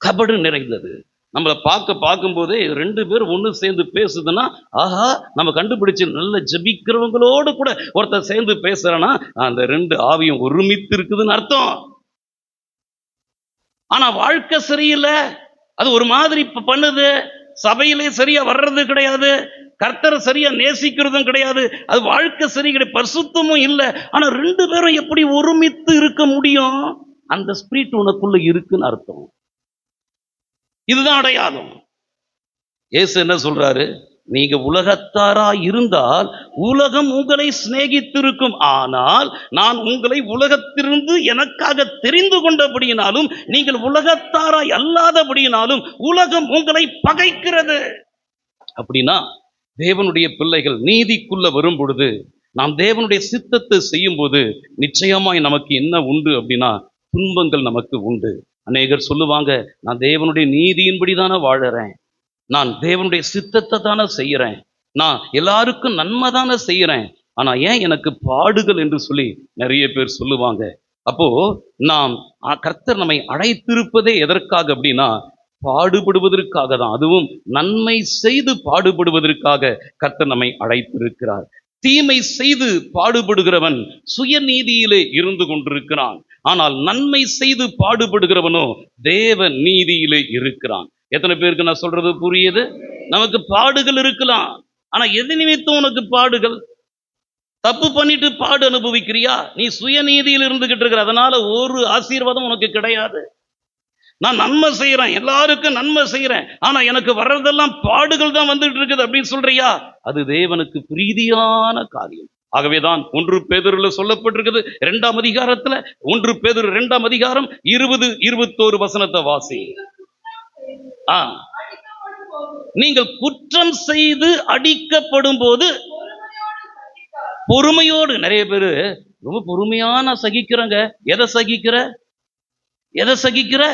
கபடு நிறைந்தது நம்மளை பார்க்கும்போதே 2 பேர் ஒன்று சேர்ந்து பேசுதுன்னா, ஆஹா, நம்ம கண்டுபிடிச்சு நல்ல ஜபிக்கிறவங்களோடு கூட ஒருத்தர் சேர்ந்து பேசுறனா அந்த 2 ஆவியும் ஒருமித்து இருக்குதுன்னு அர்த்தம். ஆனா வாழ்க்கை சரியில்லை, அது ஒரு மாதிரி பண்ணுது. சபையிலே சரியா வர்றது கிடையாது, கர்த்தரை சரியா நேசிக்கிறதும் கிடையாது, அது வாழ்க்கை சரி கிடையாது, பரிசுத்தமும் இல்லை. ஆனா 2 பேரும் எப்படி ஒருமித்து இருக்க முடியும்? அந்த ஸ்பிரிட் உனக்குள்ள இருக்குன்னு அர்த்தம். இதுதான் அடையாளம். இயேசு என்ன சொல்றாரு? நீங்க உலகத்தாரா இருந்தால் உலகம் உங்களை சிநேகித்திருக்கும். ஆனால் நான் உங்களை உலகத்திலிருந்து எனக்காக தெரிந்து கொண்டபடியினாலும் நீங்கள் உலகத்தாராய் அல்லாதபடியினாலும் உலகம் உங்களை பகைக்கிறது. அப்படின்னா தேவனுடைய பிள்ளைகள் நீதிக்குள்ள வரும் பொழுது, நாம் தேவனுடைய சித்தத்தை செய்யும் போது நிச்சயமாய் நமக்கு என்ன உண்டு அப்படின்னா துன்பங்கள் நமக்கு உண்டு. அநேகர் சொல்லுவாங்க, நான் தேவனுடைய நீதியின்படி தானே வாழறேன், நான் தேவனுடைய சித்தத்தை தானே செய்யறேன், நான் எல்லாருக்கும் நன்மை தானே செய்யறேன், ஆனா ஏன் எனக்கு பாடுகள் என்று சொல்லி நிறைய பேர் சொல்லுவாங்க. அப்போ நாம் கர்த்தர் நம்மை அழைத்திருப்பதே எதற்காக அப்படின்னா பாடுபடுவதற்காக தான். அதுவும் நன்மை செய்து பாடுபடுவதற்காக கர்த்தர் நம்மை அழைத்திருக்கிறார். தீமை செய்து பாடுபடுகிறவன் சுயநீதியிலே இருந்து கொண்டிருக்கிறான். ஆனால் நன்மை செய்து பாடுபடுகிறவனோ தேவ நீதியிலே இருக்கிறான். எத்தனை பேருக்கு நான் சொல்றது புரியுது? நமக்கு பாடுகள் இருக்கலாம், ஆனா எது நிமித்தம் உனக்கு பாடுகள்? தப்பு பண்ணிட்டு பாடு அனுபவிக்கிறியா? நீ சுயநீதியில் இருந்துகிட்டு இருக்கிற, அதனால ஒரு ஆசீர்வாதம் உனக்கு கிடையாது. நான் நன்மை செய்யறேன், எல்லாருக்கும் நன்மை செய்யறேன், ஆனா எனக்கு வர்றதெல்லாம் பாடுகள் தான் வந்துட்டு இருக்குது அப்படின்னு சொல்றியா? அது தேவனுக்கு பிரீதியான காரியம். ஆகவேதான் 1 பேதுருல சொல்லப்பட்டிருக்குது 2ஆம் அதிகாரத்துல, 1 பேதுரு 2ஆம் அதிகாரம் 20-21 வசனத்தை வாசி. நீங்கள் குற்றம் செய்து அடிக்கப்படும் போது பொறுமையோடு, நிறைய பேரு ரொம்ப பொறுமையான சகிக்கிறங்க. எதை சகிக்கிற? எதை சகிக்கிற?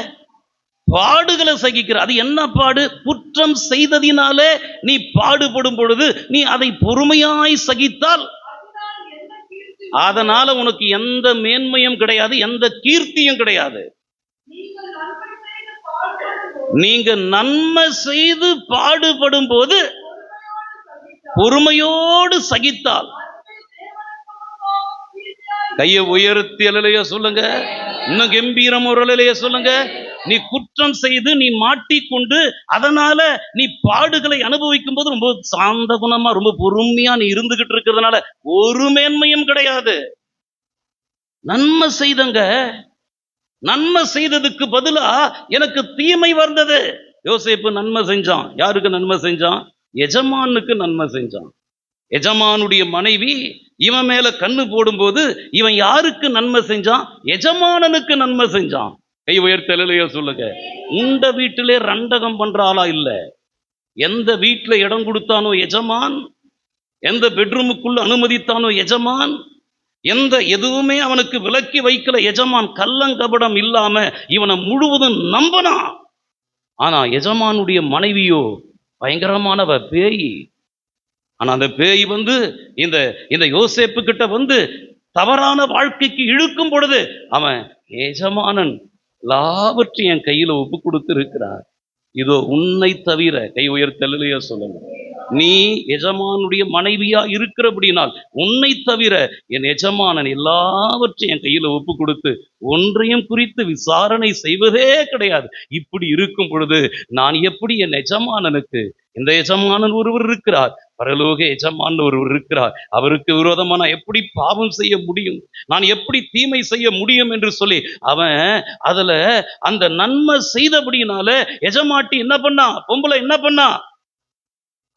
பாடுகளை சகிக்கிற. அது என்ன பாடு? குற்றம் செய்ததினாலே நீ பாடுபடும் பொழுது நீ அதை பொறுமையாய் சகித்தால் அதனால உனக்கு எந்த மேன்மையும் கிடையாது, எந்த கீர்த்தியும் கிடையாது. நீங்க நன்மை செய்து பாடுபடும் போது பொறுமையோடு சகித்தால், கையை உயர்த்தி அல்லேலூயா சொல்லுங்க, இன்னும் கம்பீரம் ஒரு அல்லேலூயா சொல்லுங்க. நீ குற்றம் செய்து நீ மாட்டிக்கொண்டு அதனால நீ பாடுகளை அனுபவிக்கும் போது ரொம்ப சாந்த குணமா ரொம்ப பொறுமையா நீ இருந்துகிட்டு இருக்கிறதுனால ஒரு மேன்மையும் கிடையாது. நன்மை செய்தங்க, நன்மை செய்ததுக்கு பதிலா எனக்கு தீமை வந்தது. யோசேப்பு நன்மை செஞ்சான். யாருக்கு நன்மை செஞ்சான்? எஜமானுக்கு நன்மை செஞ்சான். எஜமானுடைய மனைவி இவன் மேல கண்ணு போடும்போது இவன் யாருக்கு நன்மை செஞ்சான்? எஜமானனுக்கு நன்மை செஞ்சான். கை உயர்த்தலையா சொல்லுங்க. இந்த வீட்டிலே ரண்டகம் பண்ற ஆளா இல்ல. எந்த வீட்டுல இடம் கொடுத்தானோ எஜமான், எந்த பெட்ரூமுக்குள்ள அனுமதித்தானோ எஜமான், எந்த எதுவுமே அவனுக்கு விலக்கி வைக்கல எஜமான். கள்ளங்கபடம் இல்லாம இவனை முழுவதும் நம்பனான். ஆனா எஜமானுடைய மனைவியோ பயங்கரமானவ, பேய். ஆனா அந்த பேய் வந்து இந்த யோசேப்பு கிட்ட வந்து தவறான வாழ்க்கைக்கு இழுக்கும் பொழுது அவன் எஜமானன் எல்லாவற்றையும் என் கையில ஒப்பு கொடுத்து இருக்கிறார், இதோ உன்னை தவிர, கை உயர்த்தலையா சொல்லுங்க, நீ எஜமானுடைய மனைவியா இருக்கிறபடினால் உன்னை தவிர என் எஜமானன் எல்லாவற்றையும் என் கையில ஒப்பு கொடுத்து ஒன்றையும் குறித்து விசாரணை செய்வதே கிடையாது. இப்படி இருக்கும் பொழுது நான் எப்படி என் எஜமானனுக்கு, இந்த எஜமானன் ஒருவர் இருக்கிறார், பரலோக எஜமான் ஒருவர் இருக்கிறார், அவருக்கு விரோதமா நான் எப்படி பாவம் செய்ய முடியும், நான் எப்படி தீமை செய்ய முடியும் என்று சொல்லி அவன் அதுல அந்த நன்மை செய்தபடினால எஜமாட்டி என்ன பண்ணா, பொம்பளை என்ன பண்ணா,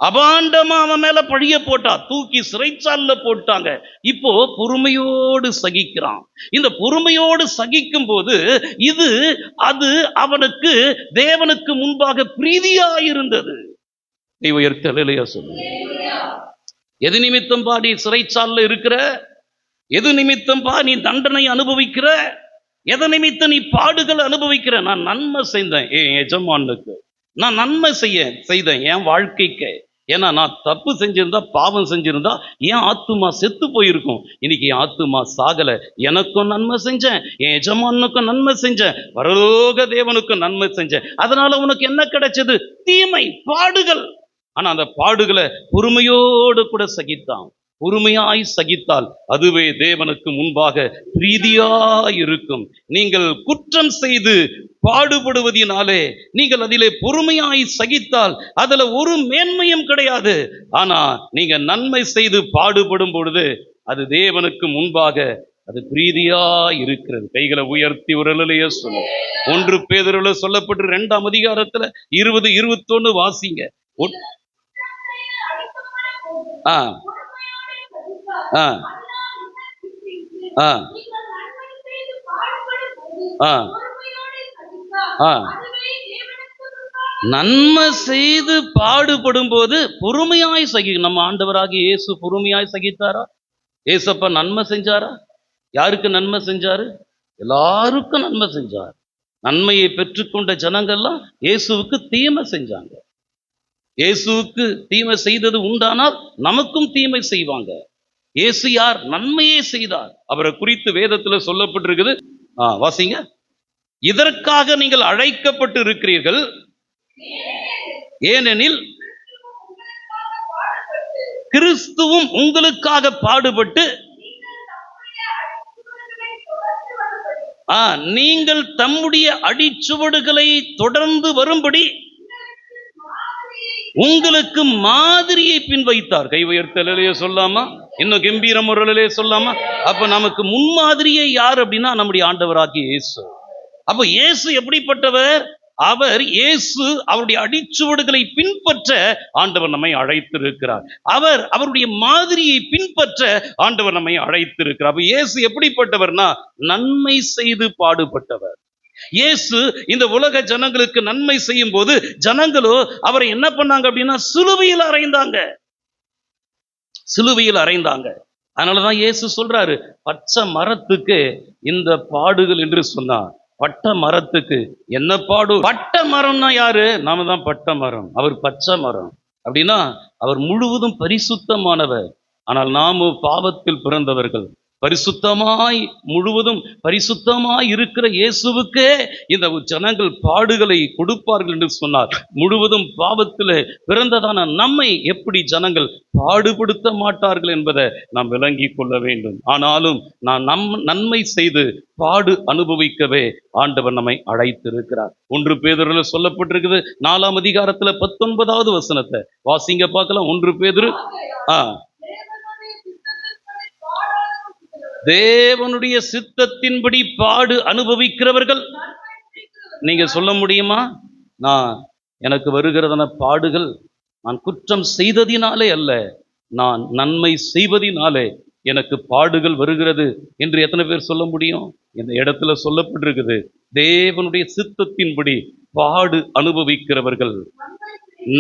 அபாண்டமா அவன் மேல பழிய போட்டா, தூக்கி சிறைச்சாலையில போட்டாங்க. இப்போ பொறுமையோடு சகிக்கிறான். இந்த பொறுமையோடு சகிக்கும் போது அது அவனுக்கு தேவனுக்கு முன்பாக பிரீதியாயிருந்தது. உயர்த்தலையா சொல்லுங்க. எது நிமித்தம் பா நீ சிறைச்சாலையில இருக்கிற? எது நிமித்தம் பா நீ தண்டனை அனுபவிக்கிற? எதை நிமித்தம் நீ பாடுகள் அனுபவிக்கிற? நான் நன்மை செய்தேன் என் எஜமானுக்கு, நான் நன்மை செய்தேன் என் வாழ்க்கைக்கு. ஏன்னா நான் தப்பு செஞ்சிருந்தா, பாவம் செஞ்சிருந்தா என் ஆத்துமா செத்து போயிருக்கும். இன்னைக்கு என் ஆத்துமா சாகல, எனக்கும் நன்மை செஞ்சேன், என் எஜமானுக்கும் நன்மை செஞ்சேன், பரலோக தேவனுக்கும் நன்மை செஞ்சேன். அதனால உனக்கு என்ன கிடைச்சது? தீமை, பாடுகள். ஆனா அந்த பாடுகளை பொறுமையோடு கூட சகித்தான். பொறுமையாய் சகித்தால் அதுவே தேவனுக்கு முன்பாக பிரீதியாயிருக்கும். நீங்கள் குற்றம் செய்து பாடுபடுவதினாலே நீங்கள் அதிலே பொறுமையாய் சகித்தால் அதுல ஒரு மேன்மையும் கிடையாது. ஆனா நீங்க நன்மை செய்து பாடுபடும் பொழுது அது தேவனுக்கு முன்பாக அது பிரீதியாய் இருக்கிறது. கைகளை உயர்த்தி ஒரு அல்லேலூயா சொல்லுங்க. 1 பேதுருல சொல்லப்பட்டு 2ஆம் அதிகாரத்துல 20-21 வாசிங்க. ஆ ஆ ஆ ஆ ஆ நன்மை செய்து பாடுபடும் போது பொறுமையாய் நம்ம ஆண்டவராகிய இயேசு பொறுமையாய் சகித்தாரா? ஏசப்பா நன்மை செஞ்சாரா? யாருக்கு நன்மை செஞ்சாரு? எல்லாருக்கும் நன்மை செஞ்சார். நன்மையை பெற்றுக்கொண்ட ஜனங்கள்லாம் இயேசுவுக்கு தீமை செஞ்சாங்க. இயேசுவுக்கு தீமை செய்தது உண்டானால் நமக்கும் தீமை செய்வாங்க. இயேசு யார்? நன்மையே செய்தார். அவரை குறித்து வேதத்துல சொல்லப்பட்டிருக்குது. வாசிங்க. இதற்காக நீங்கள் அழைக்கப்பட்டு இருக்கிறீர்கள், ஏனெனில் கிறிஸ்துவும் உங்களுக்காக பாடுபட்டு நீங்கள் தம்முடைய அடிச்சுவடுகளை தொடர்ந்து வரும்படி உங்களுக்கு மாதிரியை பின் வைத்தார். கை உயர்த்தலே சொல்லாமா? இன்னும் கம்பீர முறையிலே சொல்லாமா? அப்ப நமக்கு முன்மாதிரியே யார் அப்படின்னா நம்முடைய ஆண்டவராகிய இயேசு. அப்ப இயேசு எப்படிப்பட்டவர்? அவர் இயேசு அவருடைய அடிச்சுவடுகளை பின்பற்ற ஆண்டவர் நம்மை அழைத்திருக்கிறார். அவருடைய மாதிரியை பின்பற்ற ஆண்டவர் நம்மை அழைத்திருக்கிறார். அப்ப இயேசு எப்படிப்பட்டவர்னா நன்மை செய்து பாடுபட்டவர். இயேசு இந்த உலக ஜனங்களுக்கு நன்மை செய்யும் போது ஜனங்களோ அவரை என்ன பண்ணாங்க அப்படின்னா சிலுவையில் அறைந்தாங்க. சிலுவையில் அறைந்தாங்க. அதனாலதான் இயேசு சொல்றாரு, பச்சை மரத்துக்கு இந்த பாடுகள் என்று சொன்னார். பட்ட மரத்துக்கு என்ன பாடு? பட்ட மரம்னா யாரு? நாம தான் பட்ட மரம். அவர் பச்சை மரம். அப்படின்னா அவர் முழுவதும் பரிசுத்தமானவர். ஆனால் நாம பாவத்தில் பிறந்தவர்கள். பரிசுத்தமாய் முழுவதும் பரிசுத்தமாய் இருக்கிற இயேசுவுக்கே இந்த ஜனங்கள் பாடுகளை கொடுப்பார்கள் என்று சொன்னார். முழுவதும் பாவத்தில் பிறந்ததான நம்மை எப்படி ஜனங்கள் பாடுபடுத்த மாட்டார்கள் என்பதை நாம் விளங்கி கொள்ள வேண்டும். ஆனாலும் நான் நன்மை செய்து பாடு அனுபவிக்கவே ஆண்டவர் நம்மை அழைத்திருக்கிறார். 1 பேதுருல சொல்லப்பட்டிருக்குது 4ஆம் அதிகாரத்துல 19வது வசனத்தை வாசிங்க பார்க்கலாம். 1 பேதுரு தேவனுடைய சித்தத்தின்படி பாடு அனுபவிக்கிறவர்கள். நீங்க சொல்ல முடியுமா? எனக்கு வருகிறதான பாடுகள் நான் குற்றம் செய்ததினாலே அல்ல, நான் நன்மை செய்வதினாலே எனக்கு பாடுகள் வருகிறது என்று எத்தனை பேர் சொல்ல முடியும்? இந்த இடத்துல சொல்லப்பட்டிருக்குது, தேவனுடைய சித்தத்தின்படி பாடு அனுபவிக்கிறவர்கள்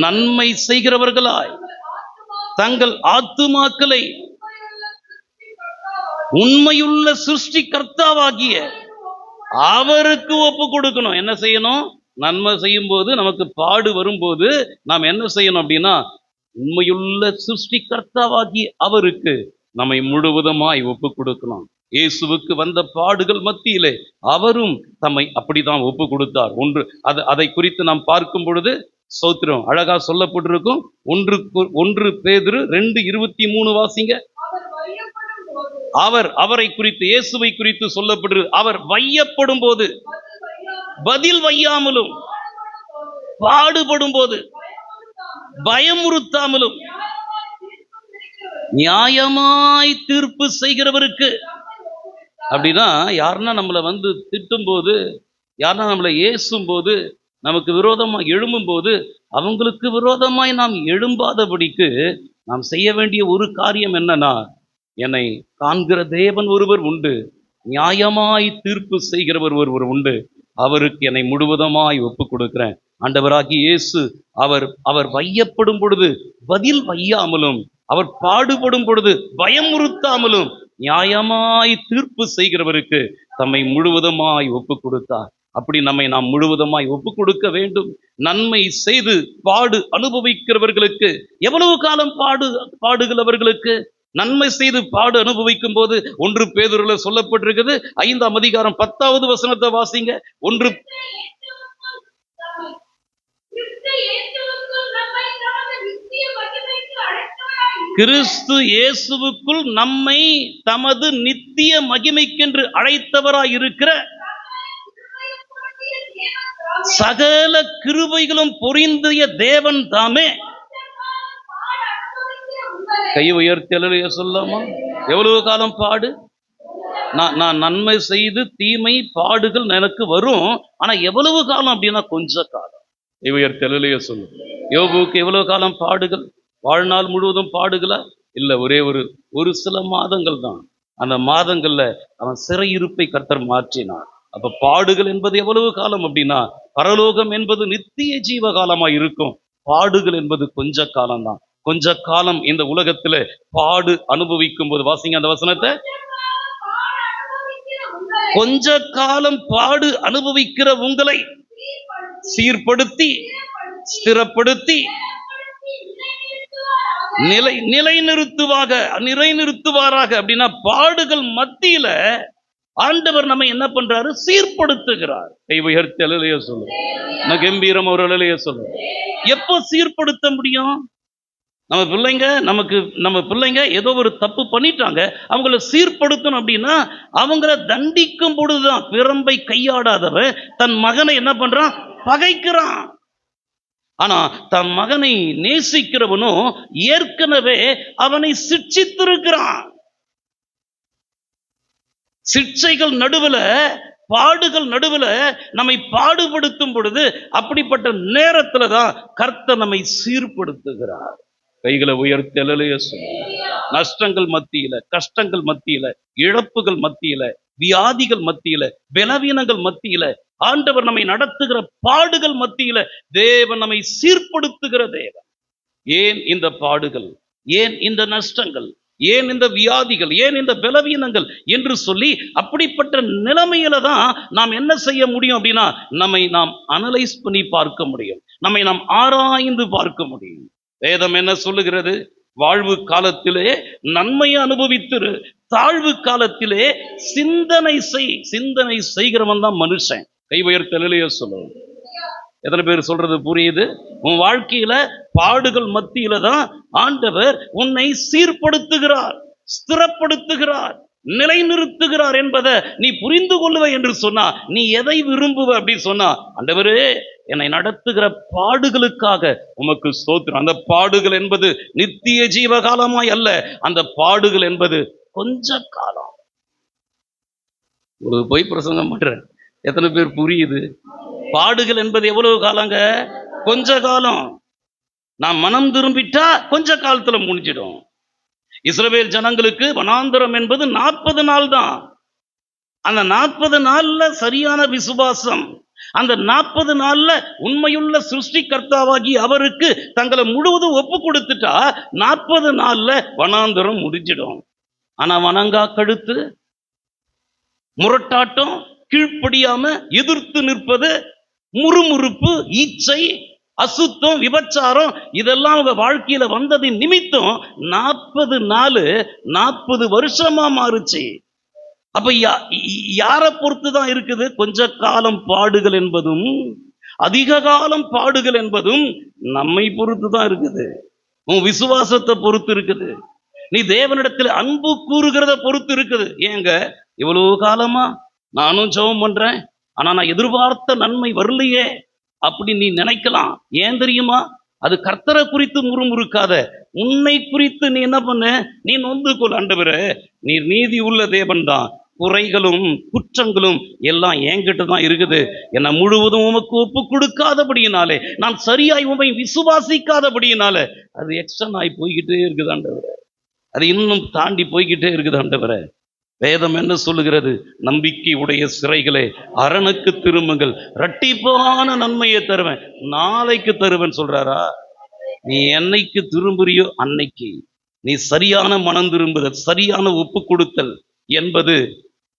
நன்மை செய்கிறவர்களாய் தங்கள் ஆத்துமாக்களை உண்மையுள்ள சிருஷ்டிகர்த்தாவாகிய அவருக்கு ஒப்பு கொடுக்கணும். என்ன செய்யணும்? நன்மை செய்யும் போது நமக்கு பாடு வரும்போது நாம் என்ன செய்யணும் அப்படின்னா உண்மையுள்ள சிருஷ்டிகர்த்தாவாகிய அவருக்கு நம்மை முழுவதுமாய் ஒப்பு கொடுக்கணும். இயேசுவுக்கு வந்த பாடுகள் மத்தியிலே அவரும் தம்மை அப்படிதான் ஒப்பு கொடுத்தார். அதை குறித்து நாம் பார்க்கும் பொழுது சோத்திரம் அழகா சொல்லப்பட்டிருக்கும். 1 பேதுரு 2:23 வாசிங்க. அவரை குறித்து இயேசுவை குறித்து சொல்லப்பட்டு அவர் வையப்படும் போது பதில் வையாமலும் பாடுபடும் போது பயமுறுத்தாமலும் நியாயமாய் தீர்ப்பு செய்கிறவருக்கு. அப்படின்னா யாருன்னா நம்மளை திட்டும் போது, யாருன்னா நம்மளை ஏசும் போது, நமக்கு விரோதமா எழும்பும் போது அவங்களுக்கு விரோதமாய் நாம் எழும்பாதபடிக்கு நாம் செய்ய வேண்டிய ஒரு காரியம் என்னன்னா, என்னை காண்கிற தேவன் ஒருவர் உண்டு, நியாயமாய் தீர்ப்பு செய்கிறவர் ஒருவர் உண்டு, அவருக்கு என்னை முழுவதுமாய் ஒப்பு கொடுக்கிறேன். ஆண்டவராகிய இயேசு அவர் வையப்படும் பொழுது பதில் வையாமலும், அவர் பாடுபடும் பொழுது பயமுறுத்தாமலும் நியாயமாய் தீர்ப்பு செய்கிறவருக்கு தம்மை முழுவதுமாய் ஒப்பு கொடுத்தார். அப்படி நம்மை நாம் முழுவதுமாய் ஒப்பு கொடுக்க வேண்டும். நன்மை செய்து பாடு அனுபவிக்கிறவர்களுக்கு எவ்வளவு காலம் பாடுகள் அவர்களுக்கு? நன்மை செய்து பாடு அனுபவிக்கும் போது 1 பேதுருல சொல்லப்பட்டிருக்குது 5ஆம் அதிகாரம் 10வது வசனத்தை வாசிங்க. கிறிஸ்து இயேசுவுக்குள் நம்மை தமது நித்திய மகிமைக்கென்று அழைத்தவராய் இருக்கிற சகல கிருபைகளும் பொரிந்திய தேவன் தாமே. கை உயர்த்தி அல்லேலூயா சொல்லாமா? எவ்வளவு காலம் பாடு? நான் நன்மை செய்து தீமை பாடுகள் எனக்கு வரும். ஆனா எவ்வளவு காலம் அப்படின்னா கொஞ்ச காலம். கை உயர்த்தி அல்லேலூயா சொல்லு. யோபுவுக்கு எவ்வளவு காலம் பாடுகள்? வாழ்நாள் முழுவதும் பாடுகளா? இல்ல, ஒரே ஒரு ஒரு சில மாதங்கள் தான். அந்த மாதங்கள்ல அவன் சிறையிருப்பை கர்த்தர் மாற்றினார். அப்ப பாடுகள் என்பது எவ்வளவு காலம் அப்படின்னா, பரலோகம் என்பது நித்திய ஜீவ காலமா இருக்கும். பாடுகள் என்பது கொஞ்ச காலம்தான். கொஞ்ச காலம் இந்த உலகத்துல பாடு அனுபவிக்கும் போது, வாசிங்க அந்த வசனத்தை. கொஞ்ச காலம் பாடு அனுபவிக்கிற உங்களை சீர்படுத்தி, ஸ்திரப்படுத்தி, நிலைநிறுத்துவாராக. அப்படின்னா பாடுகள் மத்தியில ஆண்டவர் நம்ம என்ன பண்றாரு? சீர்படுத்துகிறார். கை உயர்த்தி அல்லேலூயா சொல்லு. நான் கம்பீரம் ஒரு அல்லேலூயா சொல்லு. எப்போ சீர்படுத்த முடியும்? நம்ம பிள்ளைங்க ஏதோ ஒரு தப்பு பண்ணிட்டாங்க, அவங்கள சீர்படுத்தணும் அப்படின்னா அவங்கள தண்டிக்கும் பொழுதுதான். பிரம்பை கையாடாதவன் தன் மகனை என்ன பண்றான்? பகைக்கிறான். ஆனா தன் மகனை நேசிக்கிறவனும் ஏற்கனவே அவனை சிட்சித்திருக்கிறான். சிட்சைகள் நடுவுல, பாடுகள் நடுவுல நம்மை பாடுபடுத்தும் பொழுது, அப்படிப்பட்ட நேரத்துல தான் கர்த்தர் நம்மை சீர்படுத்துகிறார். கைகளை உயர்த்தி அல்லேலூயா சொல்லு. நஷ்டங்கள் மத்தியில, கஷ்டங்கள் மத்தியில, இழப்புகள் மத்தியில, வியாதிகள் மத்தியில, பலவீனங்கள் மத்தியில, ஆண்டவர் நம்மை நடத்துகிற பாடுகள் மத்தியில தேவன் நம்மை சீர்படுத்துகிற தேவன். ஏன் இந்த பாடுகள்? ஏன் இந்த நஷ்டங்கள்? ஏன் இந்த வியாதிகள்? ஏன் இந்த பலவீனங்கள் என்று சொல்லி, அப்படிப்பட்ட நிலைமையில தான் நாம் என்ன செய்ய முடியும் அப்படின்னா, நம்மை நாம் அனலைஸ் பண்ணி பார்க்க முடியும், நம்மை நாம் ஆராய்ந்து பார்க்க முடியும். வேதம் என்ன சொல்லுகிறது? வாழ்வு காலத்திலே நன்மையை அனுபவித்திரு, தாழ்வு காலத்திலே சிந்தனை செய்கிறவன் தான் மனுஷன். கை உயர்த்தி அல்லேலூயா சொல்லுவோம். எத்தனை பேர் சொல்றது புரியுது? உன் வாழ்க்கையில பாடுகள் மத்தியில தான் ஆண்டவர் உன்னை சீர்படுத்துகிறார், ஸ்திரப்படுத்துகிறார், நிலைநிறுத்துகிறார் என்பதை நீ புரிந்து கொள்ளுவ என்று சொன்னா, நீ எதை விரும்புவ அப்படின்னு சொன்னா, ஆண்டவரே என்னை நடத்துகிற பாடுகளுக்காக உமக்கு ஸ்தோத்திரம். அந்த பாடுகள் என்பது நித்திய ஜீவகாலமாய் அல்ல, அந்த பாடுகள் என்பது கொஞ்ச காலம். ஒரு பொய் பிரசங்கம் பண்றேன், எத்தனை பேர் புரியுது? பாடுகள் என்பது எவ்வளவு காலங்க? கொஞ்ச காலம். நான் மனம் திரும்பிட்டா கொஞ்ச காலத்துல முடிஞ்சிடும். இஸ்ரவேல் ஜனங்களுக்கு வனாந்தரம் என்பது 40 நாள் தான். அந்த 40 நாள்ல சரியான விசுவாசம், அந்த 40 நாள்ல உண்மையுள்ள சிருஷ்டிகர்த்தாவாகி அவருக்கு தங்களை முழுவதும் ஒப்பு கொடுத்துட்டா 40 நாள்ல வனாந்தரம் முடிஞ்சிடும். ஆனா வணங்கா கழுத்து, முரட்டாட்டம், கீழ்ப்படியாம எதிர்த்து நிற்பது, முறுமுறுப்பு, ஈச்சை, அசுத்தம், விபச்சாரம், இதெல்லாம் அவங்க வாழ்க்கையில வந்ததின் நிமித்தம் 40 நாள் 40 வருஷமா மாறுச்சு. அப்ப யாரை பொறுத்து தான் இருக்குது? கொஞ்ச காலம் பாடுகள் என்பதும் அதிக காலம் பாடுகள் என்பதும் நம்மை பொறுத்து தான் இருக்குது. உன் விசுவாசத்தை பொறுத்து இருக்குது. நீ தேவனிடத்தில் அன்பு கூறுகிறத பொறுத்து இருக்குது. ஏங்க இவ்வளவு காலமா நானும் ஜெபம் பண்றேன், ஆனா நான் எதிர்பார்த்த நன்மை வரலையே அப்படி நீ நினைக்கலாம். ஏன் தெரியுமா? அது கர்த்தரை குறித்து முறுமுறுக்காத, உன்னை குறித்து நீ என்ன பண்ண? நீ நொந்து கொள். ஆண்டவரே நீர் நீதி உள்ள தேவன் தான், குறைகளும் குற்றங்களும் எல்லாம் என்கிட்ட தான் இருக்குது. என்னை முழுவதும் உமக்கு ஒப்பு கொடுக்காதபடியினாலே, நான் சரியாய் உமை விசுவாசிக்காதபடியினாலே அது எக்ஸ்டன் ஆகி போய்கிட்டே இருக்குது ஆண்டவரே. அது இன்னும் தாண்டி போய்கிட்டே இருக்குது ஆண்டவரே. வேதம் என்ன சொல்லுகிறது? நம்பிக்கை உடைய சிறைகளே அரணுக்கு திரும்புங்கள், இரட்டிப்பான நன்மையை தருவேன், நாளைக்கு தருவேன் சொல்றாரா? நீ என்னைக்கு திரும்புறியோ அன்னைக்கு நீ சரியான மனம் திரும்புதல், சரியான ஒப்பு கொடுத்தல் என்பது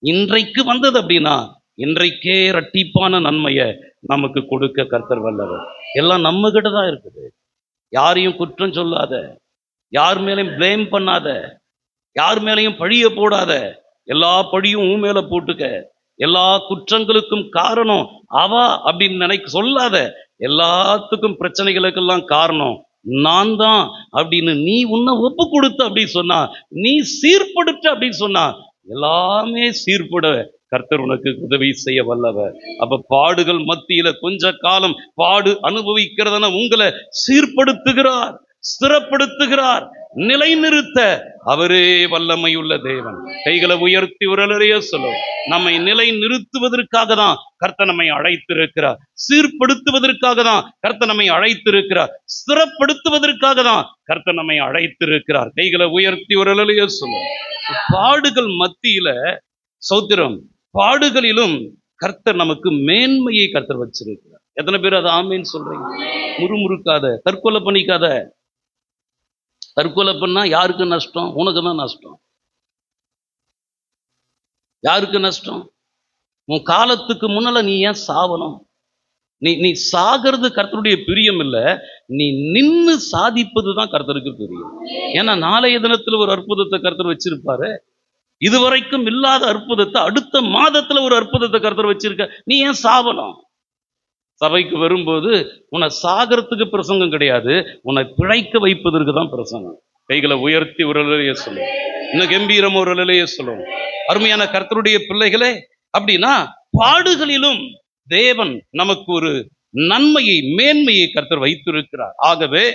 இன்றைக்கு வந்தது அப்படின்னா இன்றைக்கே இரட்டிப்பான நன்மையை நமக்கு கொடுக்க கர்த்தர் வல்லவர். எல்லாம் நம்ம கிட்ட தான் இருக்குது. யாரையும் குற்றம் சொல்லாத, யார் மேலையும் பிளேம் பண்ணாத, யார் மேலையும் பழிய போடாத. எல்லா பழியும் உன் மேல போட்டுக்க. எல்லா குற்றங்களுக்கும் காரணம் அவ அப்படின்னு சொல்லாத. எல்லாத்துக்கும் பிரச்சனைகளுக்கெல்லாம் காரணம் நான் தான் அப்படின்னு நீ உன்னை ஒப்பு கொடுத்த அப்படின்னு சொன்னா, நீ சீர்படுத்த அப்படின்னு சொன்னா, எல்லாமே சீர்பட கர்த்தர் உனக்கு உதவி செய்ய வல்லவர். அப்ப பாடுகள் மத்தியில கொஞ்ச காலம் பாடு அனுபவிக்கிறதுனா உங்களை சீர்படுத்துகிறார், ஸ்திரப்படுத்துகிறார், நிலைநிறுத்த அவரே வல்லமையுள்ள தேவன். கைகளை உயர்த்தி ஒரு அல்லேலூயா சொல்லுவோம். நம்மை நிலை நிறுத்துவதற்காக தான் கர்த்தர் நம்மை அழைத்திருக்கிறார். சீர்படுத்துவதற்காக தான் கர்த்தர் நம்மை அழைத்திருக்கிறார். ஸ்திரப்படுத்துவதற்காக தான் கர்த்தர் நம்மை அழைத்திருக்கிறார். கைகளை உயர்த்தி ஒரு அல்லேலூயா சொல்லுவோம். பாடுகள் மத்தியில சோத்திரம், பாடுகளிலும் கர்த்தர் நமக்கு மேன்மையை கர்த்தர் வச்சிருக்கிறார். எத்தனை பேர் அதை ஆமேன்னு சொல்றீங்க? முறுமுறுக்காத, தற்கொலை பண்ணிக்காத. தற்கொலை பண்ணா யாருக்கு நஷ்டம்? உனக்கு தான் நஷ்டம். யாருக்கு நஷ்டம்? உன் காலத்துக்கு முன்னால நீ ஏன் சாவணும்? நீ சாகிறது கர்த்தருடைய பிரியம் இல்ல, நீ நின்னு சாதிப்பது தான் கர்த்தருக்கு பிரியம். ஏன்னா நாளைய தினத்துல ஒரு அற்புதத்தை கர்த்தர் வச்சிருப்பாரு. இதுவரைக்கும் இல்லாத அற்புதத்தை அடுத்த மாதத்துல ஒரு அற்புதத்தை கர்த்தர் வச்சிருக்க. நீ ஏன் சாவணும்? சபைக்கு வரும்போது உன்னை சாகிறதுக்கு பிரசங்கம் கிடையாது, உன்னை பிழைக்க வைப்பதற்கு தான் பிரசங்கம். கைகளை உயர்த்தி ஒரு அல்லேலூயா சொல்லுவோம். இன்னும் கம்பீரம் ஒரு அல்லேலூயா சொல்லுவோம். அருமையான கர்த்தருடைய பிள்ளைகளே, அப்படின்னா பாடுகளிலும் தேவன் நமக்கு ஒரு நன்மையை, மேன்மையை கர்த்தர் வைத்திருக்கிறார். ஆகவே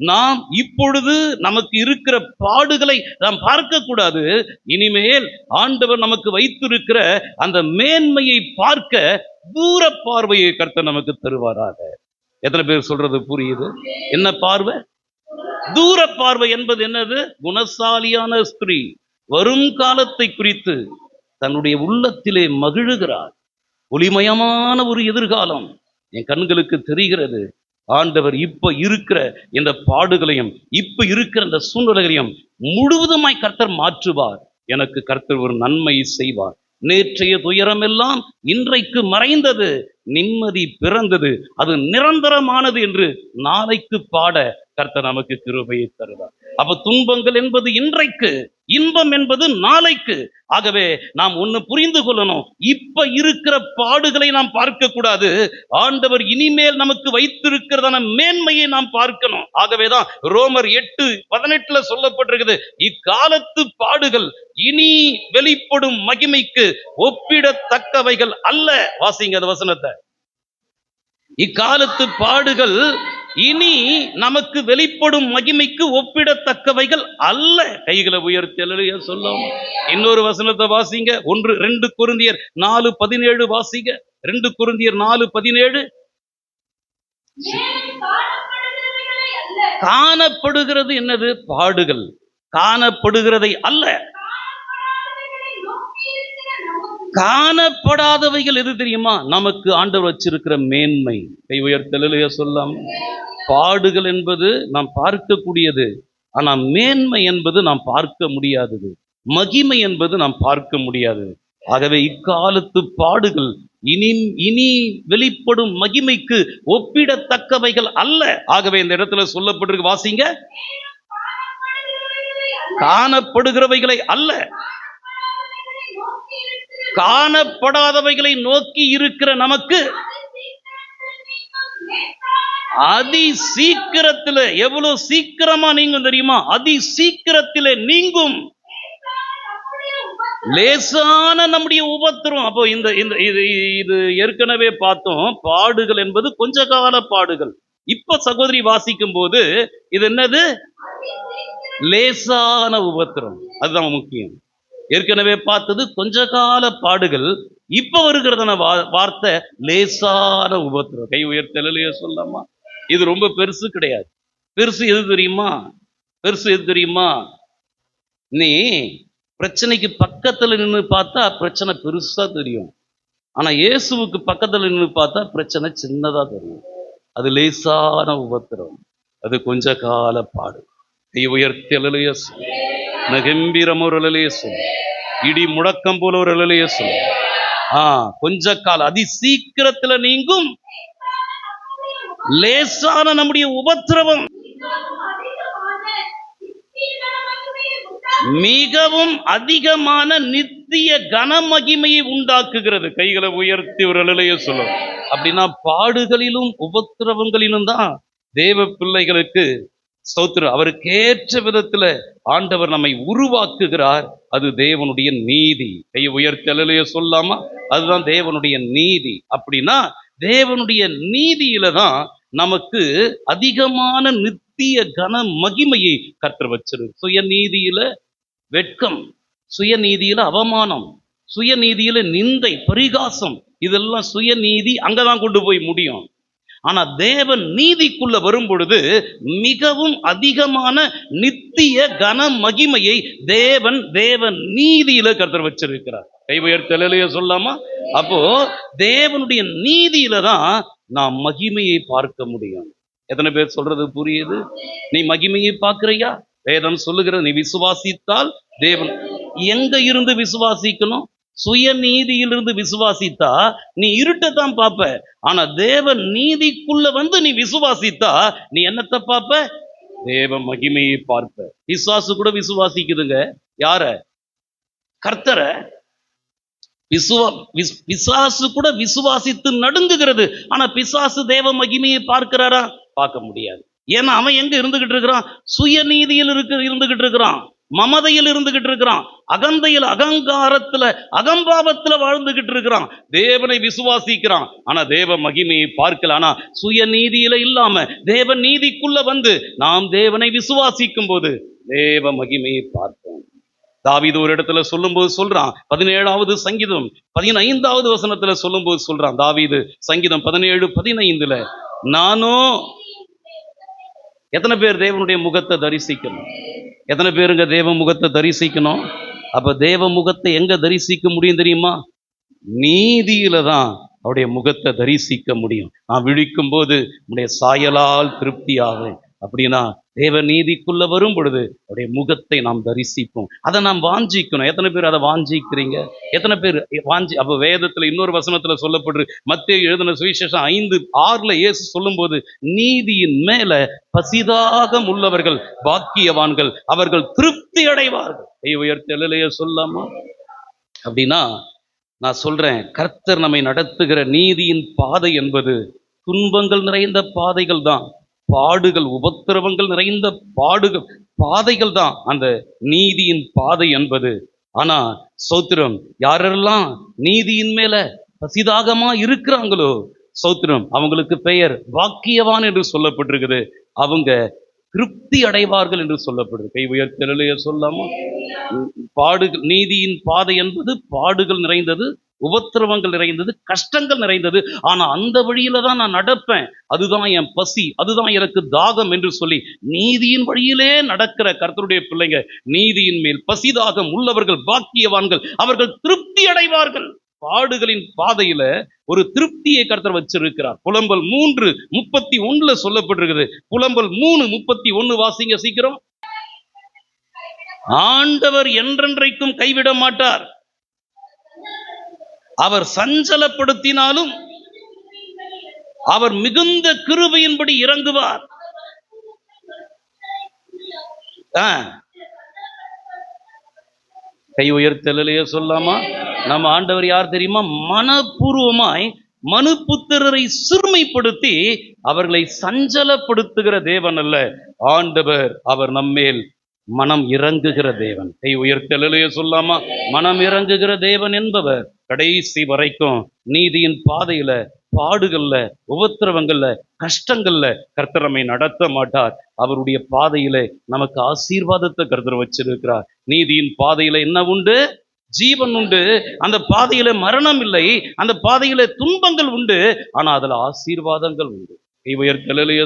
நாம் இப்பொழுது நமக்கு இருக்கிற பாடுகளை நாம் பார்க்க கூடாது. இனிமேல் ஆண்டவர் நமக்கு வைத்திருக்கிற அந்த மேன்மையை பார்க்க தூர பார்வையை கர்த்தர் நமக்கு தருவாராக. எத்தனை பேர் சொல்றது புரியுது? என்ன பார்வை? தூர பார்வை என்பது என்னது? குணசாலியான ஸ்திரீ வரும் காலத்தை குறித்து தன்னுடைய உள்ளத்திலே மகிழுகிறார். ஒளிமயமான ஒரு எதிர்காலம் என் கண்களுக்கு தெரிகிறது. ஆண்டவர் இப்ப இருக்கிற இந்த பாடுகளையும் இப்ப இருக்கிற இந்த சூழ்நிலைகளையும் முழுவதுமாய் கர்த்தர் மாற்றுவார். எனக்கு கர்த்தர் ஒரு நன்மை செய்வார். நேற்றைய துயரமெல்லாம் இன்றைக்கு மறைந்தது, நிம்மதி பிறந்தது, அது நிரந்தரமானது என்று நாளைக்கு பாட கர்த்தர் நமக்கு கிருபையை தருவார். அப்ப துன்பங்கள் என்பது இன்றைக்கு, இன்பம் என்பது நாளைக்கு. ஆகவே நாம் ஒண்ணு புரிந்து கொள்ளணும். இப்ப இருக்கிற பாடுகளை நாம் பார்க்க கூடாது. ஆண்டவர் இனிமேல் நமக்கு வைத்திருக்கிறதான மேன்மையை நாம் பார்க்கணும். ஆகவேதான் ரோமர் 8:18 சொல்லப்பட்டிருக்குது, இக்காலத்து பாடுகள் இனி வெளிப்படும் மகிமைக்கு ஒப்பிடத்தக்கவைகள் அல்ல. வாசிங்க அந்த வசனத்தை. இக்காலத்து பாடுகள் இனி நமக்கு வெளிப்படும் மகிமைக்கு ஒப்பிடத்தக்கவைகள் அல்ல. கைகளை உயர்த்தி அல்லேலூயா சொல்லும். இன்னொரு வசனத்தை வாசிங்க. 2 கொரிந்தியர் 4:17 வாசிங்க. 2 கொரிந்தியர் 4:17. காணப்படுகிறது என்னது? பாடுகள். காணப்படுகிறதை அல்ல. காணப்படாதவைகள் எது தெரியுமா? நமக்கு ஆண்டவர் வச்சிருக்கிற மேன்மை. கை உயர்த்தி அல்லேலூயா சொல்லலாம். பாடுகள் என்பது நாம் பார்க்கக்கூடியது, ஆனா மேன்மை என்பது நாம் பார்க்க முடியாதது, மகிமை என்பது நாம் பார்க்க முடியாதது. ஆகவே இக்காலத்து பாடுகள் இனி வெளிப்படும் மகிமைக்கு ஒப்பிடத்தக்கவைகள் அல்ல. ஆகவே இந்த இடத்துல சொல்லப்பட்டிருக்கு, வாசிங்க. காணப்படுகிறவைகளை அல்ல, காணப்படாதவைகளை நோக்கி இருக்கிற நமக்கு அதி சீக்கிரத்தில், எவ்வளவு சீக்கிரமா நீங்கும் தெரியுமா? அதி சீக்கிரத்திலே நீங்கும் லேசான நம்முடைய உபத்திரம். அப்போ இது ஏற்கனவே பார்த்தோம். பாடுகள் என்பது கொஞ்ச கால பாடுகள். இப்ப சகோதரி வாசிக்கும் போது இது என்னது? லேசான உபத்திரம். அதுதான் முக்கியம். ஏற்கனவே பார்த்தது கொஞ்ச கால பாடுகள். இப்ப வருகிறதான வார்த்தை லேசான உபத்திரம். கை உயர்த்தி அல்லேலூயா சொல்லலாமா? இது ரொம்ப பெருசு கிடையாது. பெருசு எது தெரியுமா? பெருசு எது தெரியுமா? நீ பிரச்சனைக்கு பக்கத்துல நின்று பார்த்தா பிரச்சனை பெருசா தெரியும். ஆனா இயேசுவுக்கு பக்கத்துல நின்று பார்த்தா பிரச்சனை சின்னதா தெரியும். அது லேசான உபத்திரம், அது கொஞ்ச கால பாடு. கை உயர்த்தி அல்லேலூயா சொல்லு. கம்பீரம் ஒரு அல்லேலூயா சொல்லு. இடி முழக்கம் போல ஒரு அல்லேலூயா சொல்லு. கொஞ்ச கால அதி சீக்கிரத்துல நீங்கும் லேசான நம்முடைய உபத்திரவம் மிகவும் அதிகமான நித்திய கனமகிமையை உண்டாக்குகிறது. கைகளை உயர்த்தி ஒரு அல்லேலூயா சொல்லும். அப்படின்னா பாடுகளிலும் உபத்திரவங்களிலும் தான் தேவ பிள்ளைகளுக்கு ஸ்தோத்திரம், அவருக்கேற்ற விதத்துல ஆண்டவர் நம்மை உருவாக்குகிறார். அது தேவனுடைய நீதி. கையை உயர்த்தி அல்லேலூயா சொல்லாமா? அதுதான் தேவனுடைய நீதி. அப்படின்னா தேவனுடைய நீதியில தான் நமக்கு அதிகமான நித்திய கன மகிமையை கர்த்தர் வச்சிரு. சுயநீதியில வெட்கம், சுயநீதியில அவமானம், சுயநீதியில நிந்தை, பரிகாசம், இதெல்லாம் சுயநீதி அங்கதான் கொண்டு போய் முடியும். ஆனா தேவன் நீதிக்குள்ள வரும் பொழுது மிகவும் அதிகமான நித்திய கன மகிமையை தேவன் நீதியில கர்த்தர் வச்சிருக்கிறார். கை உயர்த்தலையே சொல்லாமா? அப்போ தேவனுடைய நீதியில தான் நாம் மகிமையை பார்க்க முடியும். எத்தனை பேர் சொல்றது புரியுது? நீ மகிமையை பார்க்கிறியா? வேதம் சொல்லுகிறது, நீ விசுவாசித்தால் தேவன். எங்க இருந்து விசுவாசிக்கணும்? சுயநீதியிலிருந்து விசுவாசித்தா நீ இருட்டத்தான் பார்ப்ப. ஆனா தேவன் நீதிக்குள்ள வந்து நீ விசுவாசித்தா நீ என்னத்தை பார்ப்ப? தேவ மகிமையை பார்ப்ப. பிசாசு கூட விசுவாசிக்குதுங்க. யார? கர்த்தரை. பிசாசு கூட விசுவாசித்து நடுங்குகிறது. ஆனா பிசாசு தேவ மகிமையை பார்க்கிறாரா? பார்க்க முடியாது. ஏன்னா அவன் எங்க இருந்துகிட்டு இருக்கிறான்? சுயநீதியில் இருந்துகிட்டு இருக்கிறான், மமதையில் இருந்துகிட்டு இருக்கிறான், அகந்தையில், அகங்காரத்துல, அகம்பாவத்துல வாழ்ந்துகிட்டு இருக்கிறான். தேவனை விசுவாசிக்கிறான், ஆனா தேவ மகிமையை பார்க்கல. ஆனா சுயநீதியில இல்லாம தேவ நீதிக்குள்ள வந்து நாம் தேவனை விசுவாசிக்கும் போது தேவ மகிமையை பார்ப்போம். தாவீது ஒரு இடத்துல சொல்லும்போது சொல்றான், 17வது சங்கீதம் 15வது வசனத்துல சொல்லும்போது சொல்றான் தாவீது, சங்கீதம் 17:15, நானும். எத்தனை பேர் தேவனுடைய முகத்தை தரிசிக்கணும்? எத்தனை பேருங்க தேவ முகத்தை தரிசிக்கணும்? அப்ப தேவ முகத்தை எங்க தரிசிக்க முடியும் தெரியுமா? நீதியில தான் அவருடைய முகத்தை தரிசிக்க முடியும். நான் விழிக்கும் போது உடைய சாயலால் திருப்தியாகும். அப்படின்னா தேவ நீதிக்குள்ள வரும் பொழுது அவருடைய முகத்தை நாம் தரிசிப்போம். அதை நாம் வாஞ்சிக்கணும். எத்தனை பேர் அதை வாஞ்சிக்கிறீங்க? எத்தனை பேர் வாஞ்சி? அப்ப வேதத்துல இன்னொரு வசனத்துல சொல்லப்படுது, மத்தேயு எழுதின சுவிசேஷம் 5:6 இயேசு சொல்லும் போது, நீதியின் மேல பசிதாகம் உள்ளவர்கள் பாக்கியவான்கள், அவர்கள் திருப்தி அடைவார்கள். உயர்த்தலையே சொல்லாமா? அப்படின்னா நான் சொல்றேன், கர்த்தர் நம்மை நடத்துகிற நீதியின் பாதை என்பது துன்பங்கள் நிறைந்த பாதைகள் தான், பாடுகள், உபத்திரவங்கள் நிறைந்த பாதைகள் தான் அந்த நீதியின் பாதை என்பது. ஆனா சோத்திரம், யாரெல்லாம் நீதியின் மேல பசிதாகமா இருக்கிறாங்களோ சோத்திரம், அவங்களுக்கு பெயர் பாக்கியவான் என்று சொல்லப்பட்டிருக்குது. அவங்க திருப்தி அடைவார்கள் என்று சொல்லப்படுது. கை உயர்த்தலையே சொல்லாமா? பாடுகள், நீதியின் பாதை என்பது பாடுகள் நிறைந்தது, உபத்திரவங்கள் நிறைந்தது, கஷ்டங்கள் நிறைந்தது. ஆனா அந்த வழியில தான் நான் நடப்பேன், அதுதான் என் பசி, அதுதான் எனக்கு தாகம் என்று சொல்லி நீதியின் வழியிலே நடக்கிற கர்த்தருடைய பிள்ளைங்க, நீதியின் மேல் பசிதாகம் உள்ளவர்கள் பாக்கியவான்கள், அவர்கள் திருப்தி அடைவார்கள். பாடுகளின் பாதையில ஒரு திருப்தியை கர்த்தர் வச்சிருக்கிறார். புலம்பல் 3:31 சொல்லப்பட்டிருக்குது. புலம்பல் 3:31 வாசிங்க சீக்கிரம். ஆண்டவர் என்றென்றைக்கும் கைவிட மாட்டார், அவர் சஞ்சலப்படுத்தினாலும் அவர் மிகுந்த கிருபையின்படி இறங்குவார். கை உயர்த்தலையே சொல்லாமா? நம்ம ஆண்டவர் யார் தெரியுமா? மனப்பூர்வமாய் மனுபுத்திரரை சிறுமைப்படுத்தி அவர்களை சஞ்சலப்படுத்துகிற தேவன் அல்ல ஆண்டவர். அவர் நம்மேல் மனம் இறங்குகிற தேவன். கை உயர்த்தலையே சொல்லாமா? மனம் இறங்குகிற தேவன் என்பவர் கடைசி வரைக்கும் நீதியின் பாதையில, பாடுகள்ல, உபத்திரவங்கள்ல, கஷ்டங்கள்ல கர்த்தர் நம்மை நடத்த மாட்டார். அவருடைய பாதையில நமக்கு ஆசீர்வாதத்தை கர்த்தர் வச்சிருக்கிறார். நீதியின் பாதையில என்ன உண்டு? ஜீவன் உண்டு. அந்த பாதையில மரணம் இல்லை, அந்த பாதையில துன்பங்கள் உண்டு, ஆனா அதுல ஆசீர்வாதங்கள் உண்டு. கை உயர்த்தலையே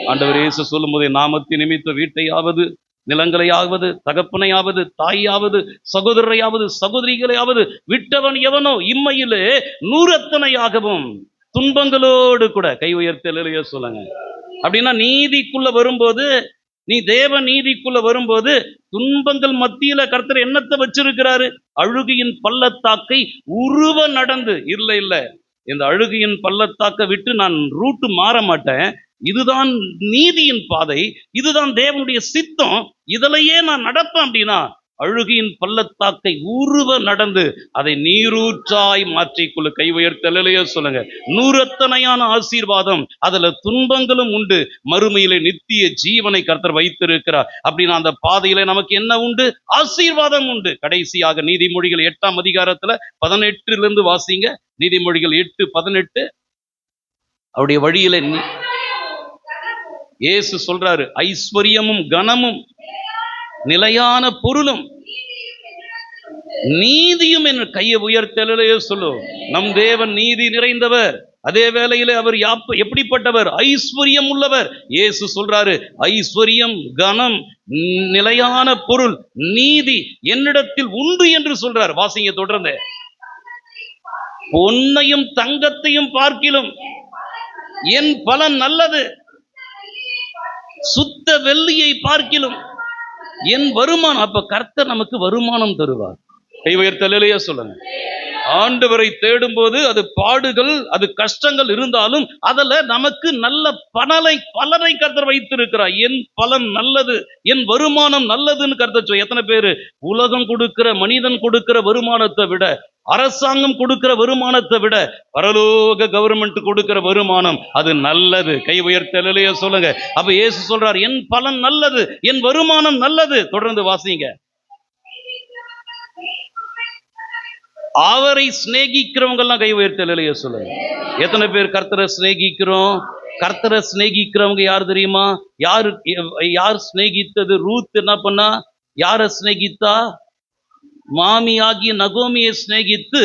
ஆண்டவர் இயேசு சொல்லும் போதே, நாமத்தின் நிமித்த வீட்டையாவது, நிலங்களையாவது, தகப்பனையாவது, தாயாவது, சகோதரரையாவது, சகோதரிகளையாவது விட்டவன் எவனோ இம்மையிலே 100 துன்பங்களோடு கூட. கை உயர்த்தலையே சொல்லுங்க. அப்படின்னா நீதிக்குள்ள வரும்போது, நீ தேவ நீதிக்குள்ள வரும்போது துன்பங்கள் மத்தியில கர்த்தர் என்னத்தை வச்சிருக்கிறாரு? அழுகையின் பள்ளத்தாக்கை உருவ நடந்து. இல்ல, இந்த அழுகையின் பள்ளத்தாக்கை விட்டு நான் ரூட்டு மாற மாட்டேன். இதுதான் நீதியின் பாதை, இதுதான் தேவனுடைய சித்தம், இதிலேயே நான் நடப்பேன். அப்படின்னா அழுகையின் பள்ளத்தாக்கை உருவ நடந்து அதை நீரூற்றாய் மாற்றிக்கொள்ள. கை உயர்த்தலையே சொல்லுங்க. 100 ஆசீர்வாதம், அதுல துன்பங்களும் உண்டு, மறுமையிலே நித்திய ஜீவனை கர்த்தர் வைத்திருக்கிறார். அப்படின்னா அந்த பாதையில நமக்கு என்ன உண்டு? ஆசீர்வாதம் உண்டு. கடைசியாக நீதிமொழிகள் 8ஆம் அதிகாரத்துல 18 வாசிங்க. நீதிமொழிகள் 8:18. அவருடைய வழியில இயேசு சொல்றாரு, ஐஸ்வர்யமும் கனமும் நிலையான பொருளும் நீதியும் என் கையை உயர்த்தலையே சொல்லு. நம் தேவன் நீதி நிறைந்தவர். அதே வேளையிலே அவர் எப்படிப்பட்டவர்? ஐஸ்வர்யம் உள்ளவர். இயேசு சொல்றாரு, ஐஸ்வர்யம் கனம் நிலையான பொருள் நீதி என்னிடத்தில் உண்டு என்று சொல்றார். வாசிங்க தொடர்ந்து. பொன்னையும் தங்கத்தையும் பார்க்கிலும் என் பலன் நல்லது, சுத்த வெள்ளியை பார்க்கிலும் என் வருமானம். அப்ப கர்த்தர் நமக்கு வருமானம் தருவார். கை உயர்த்தலையே சொல்லுங்க. ஆண்டவரை தேடும் போது அது பாடுகள், அது கஷ்டங்கள் இருந்தாலும் அதுல நமக்கு நல்ல பலனை கர்த்தர் வைத்திருக்கிறார். என் பலன் நல்லது, என் வருமானம் நல்லதுன்னு கர்த்தர். எத்தனை பேரு உலகம் கொடுக்கிற, மனிதன் கொடுக்கிற வருமானத்தை விட, அரசாங்கம் கொடுக்கிற வருமானத்தை விட பரலோக கவர்மெண்ட் கொடுக்கிற வருமானம் அது நல்லது. கை உயர்த்தலையே சொல்லுங்க. அப்ப இயேசு சொல்றார், என் பலன் நல்லது, என் வருமானம் நல்லது. தொடர்ந்து வாசிங்க. அவரை சிநேகிக்கிறவங்க எல்லாம் கை உயர்த்தலையே சொல்லுங்க. எத்தனை பேர் கர்த்தரை சிநேகிக்கிறோம்? கர்த்தரை சிநேகிக்கிறவங்க யார் தெரியுமா? யார் சிநேகித்தது? ரூத் என்ன பண்ணா? யாரை சிநேகித்தா? மாமி ஆகிய நகோமியை சிநேகித்து,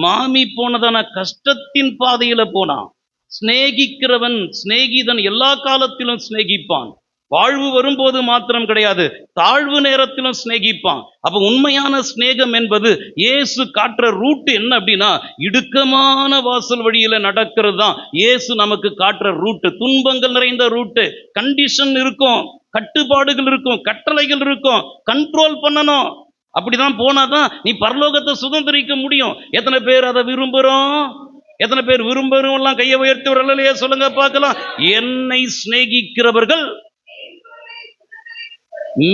மாமி போனதான கஷ்டத்தின் பாதையில போனான். சிநேகிக்கிறவன், சிநேகிதன் எல்லா காலத்திலும் சிநேகிப்பான். வாழ்வு வரும்போது மாத்திரம் கிடையாது, தாழ்வு நேரத்திலும் சிநேகிப்பான். அப்ப உண்மையான சிநேகம் என்பது இயேசு காட்டுற ரூட் என்ன அப்படின்னா, இடுக்கமான வாசல் வழியில நடக்கிறது தான் இயேசு நமக்கு காட்டுற ரூட். துன்பங்கள் நிறைந்த ரூட்டு. கண்டிஷன் இருக்கும், கட்டுப்பாடுகள் இருக்கும், கட்டளைகள் இருக்கும், கண்ட்ரோல் பண்ணணும். அப்படிதான் போனாதான் நீ பரலோகத்தை சுதந்திரிக்க முடியும். எத்தனை பேர் அதை விரும்புறோம்? எத்தனை பேர் விரும்புறோம்? எல்லாம் கையை உயர்த்தி வரலையே சொல்லுங்க பார்க்கலாம். என்னை சிநேகிக்கிறவர்கள்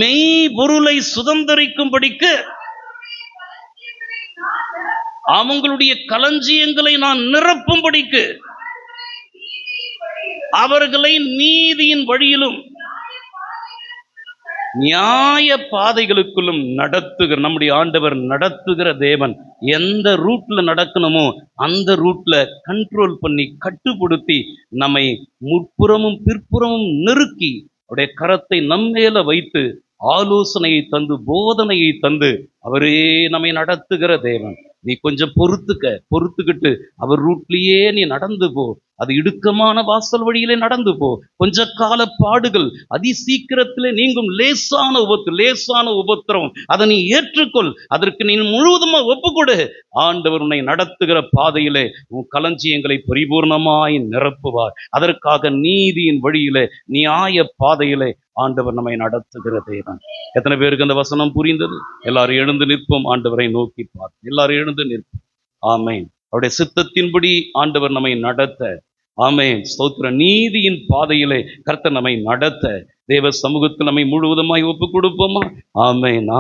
மெய் பொருளை சுதந்திரிக்கும்படிக்கு அவங்களுடைய களஞ்சியங்களை நான் நிரப்பும்படிக்கு அவர்களை நீதியின் வழியிலும் நியாய பாதைகளுக்குள்ளும் நடத்துகிற நம்முடைய ஆண்டவர் நடத்துகிற தேவன். எந்த ரூட்ல நடக்கணுமோ அந்த ரூட்ல கண்ட்ரோல் பண்ணி கட்டுப்படுத்தி நம்மை முற்புறமும் பிற்புறமும் நெருக்கி அவருடைய கரத்தை நம்மேல வைத்து ஆலோசனையை தந்து போதனையை தந்து அவரே நம்மை நடத்துகிற தேவன். நீ கொஞ்சம் பொறுத்துக்கிட்டு அவர் ரூட்லயே நீ நடந்து போ. அது இடுக்கமான வாசல் வழியிலே நடந்து போ. கொஞ்ச கால பாடுகள் அதி சீக்கிரத்திலே நீங்கும். லேசான உபத்திரவம் அதை நீ ஏற்றுக்கொள். அதற்கு நீ முழுவதுமா ஒப்புக்கொடு. ஆண்டவர் உன்னை நடத்துகிற பாதையிலே உன் களஞ்சியங்களை பரிபூர்ணமாய் நிரப்புவார். அதற்காக நீதியின் வழியிலே நியாய பாதையிலே ஆண்டவர் நம்மை நடத்துகிற தேவன். எத்தனை பேருக்கு அந்த வசனம் புரிந்தது? எல்லாரும் எழுந்து நிற்போம். ஆண்டவரை நோக்கி பார்த்து எல்லாரும் எழுந்து நிற்போம். ஆமென். அவருடைய சித்தத்தின்படி ஆண்டவர் நம்மை நடத்த. ஆமென். ஸ்தோத்திர. நீதியின் பாதையிலே கர்த்தர் நம்மை நடத்த தேவ சமூகத்தில் நம்மை முழுவதுமாய் ஒப்புக் கொடுப்போமா? ஆமென்.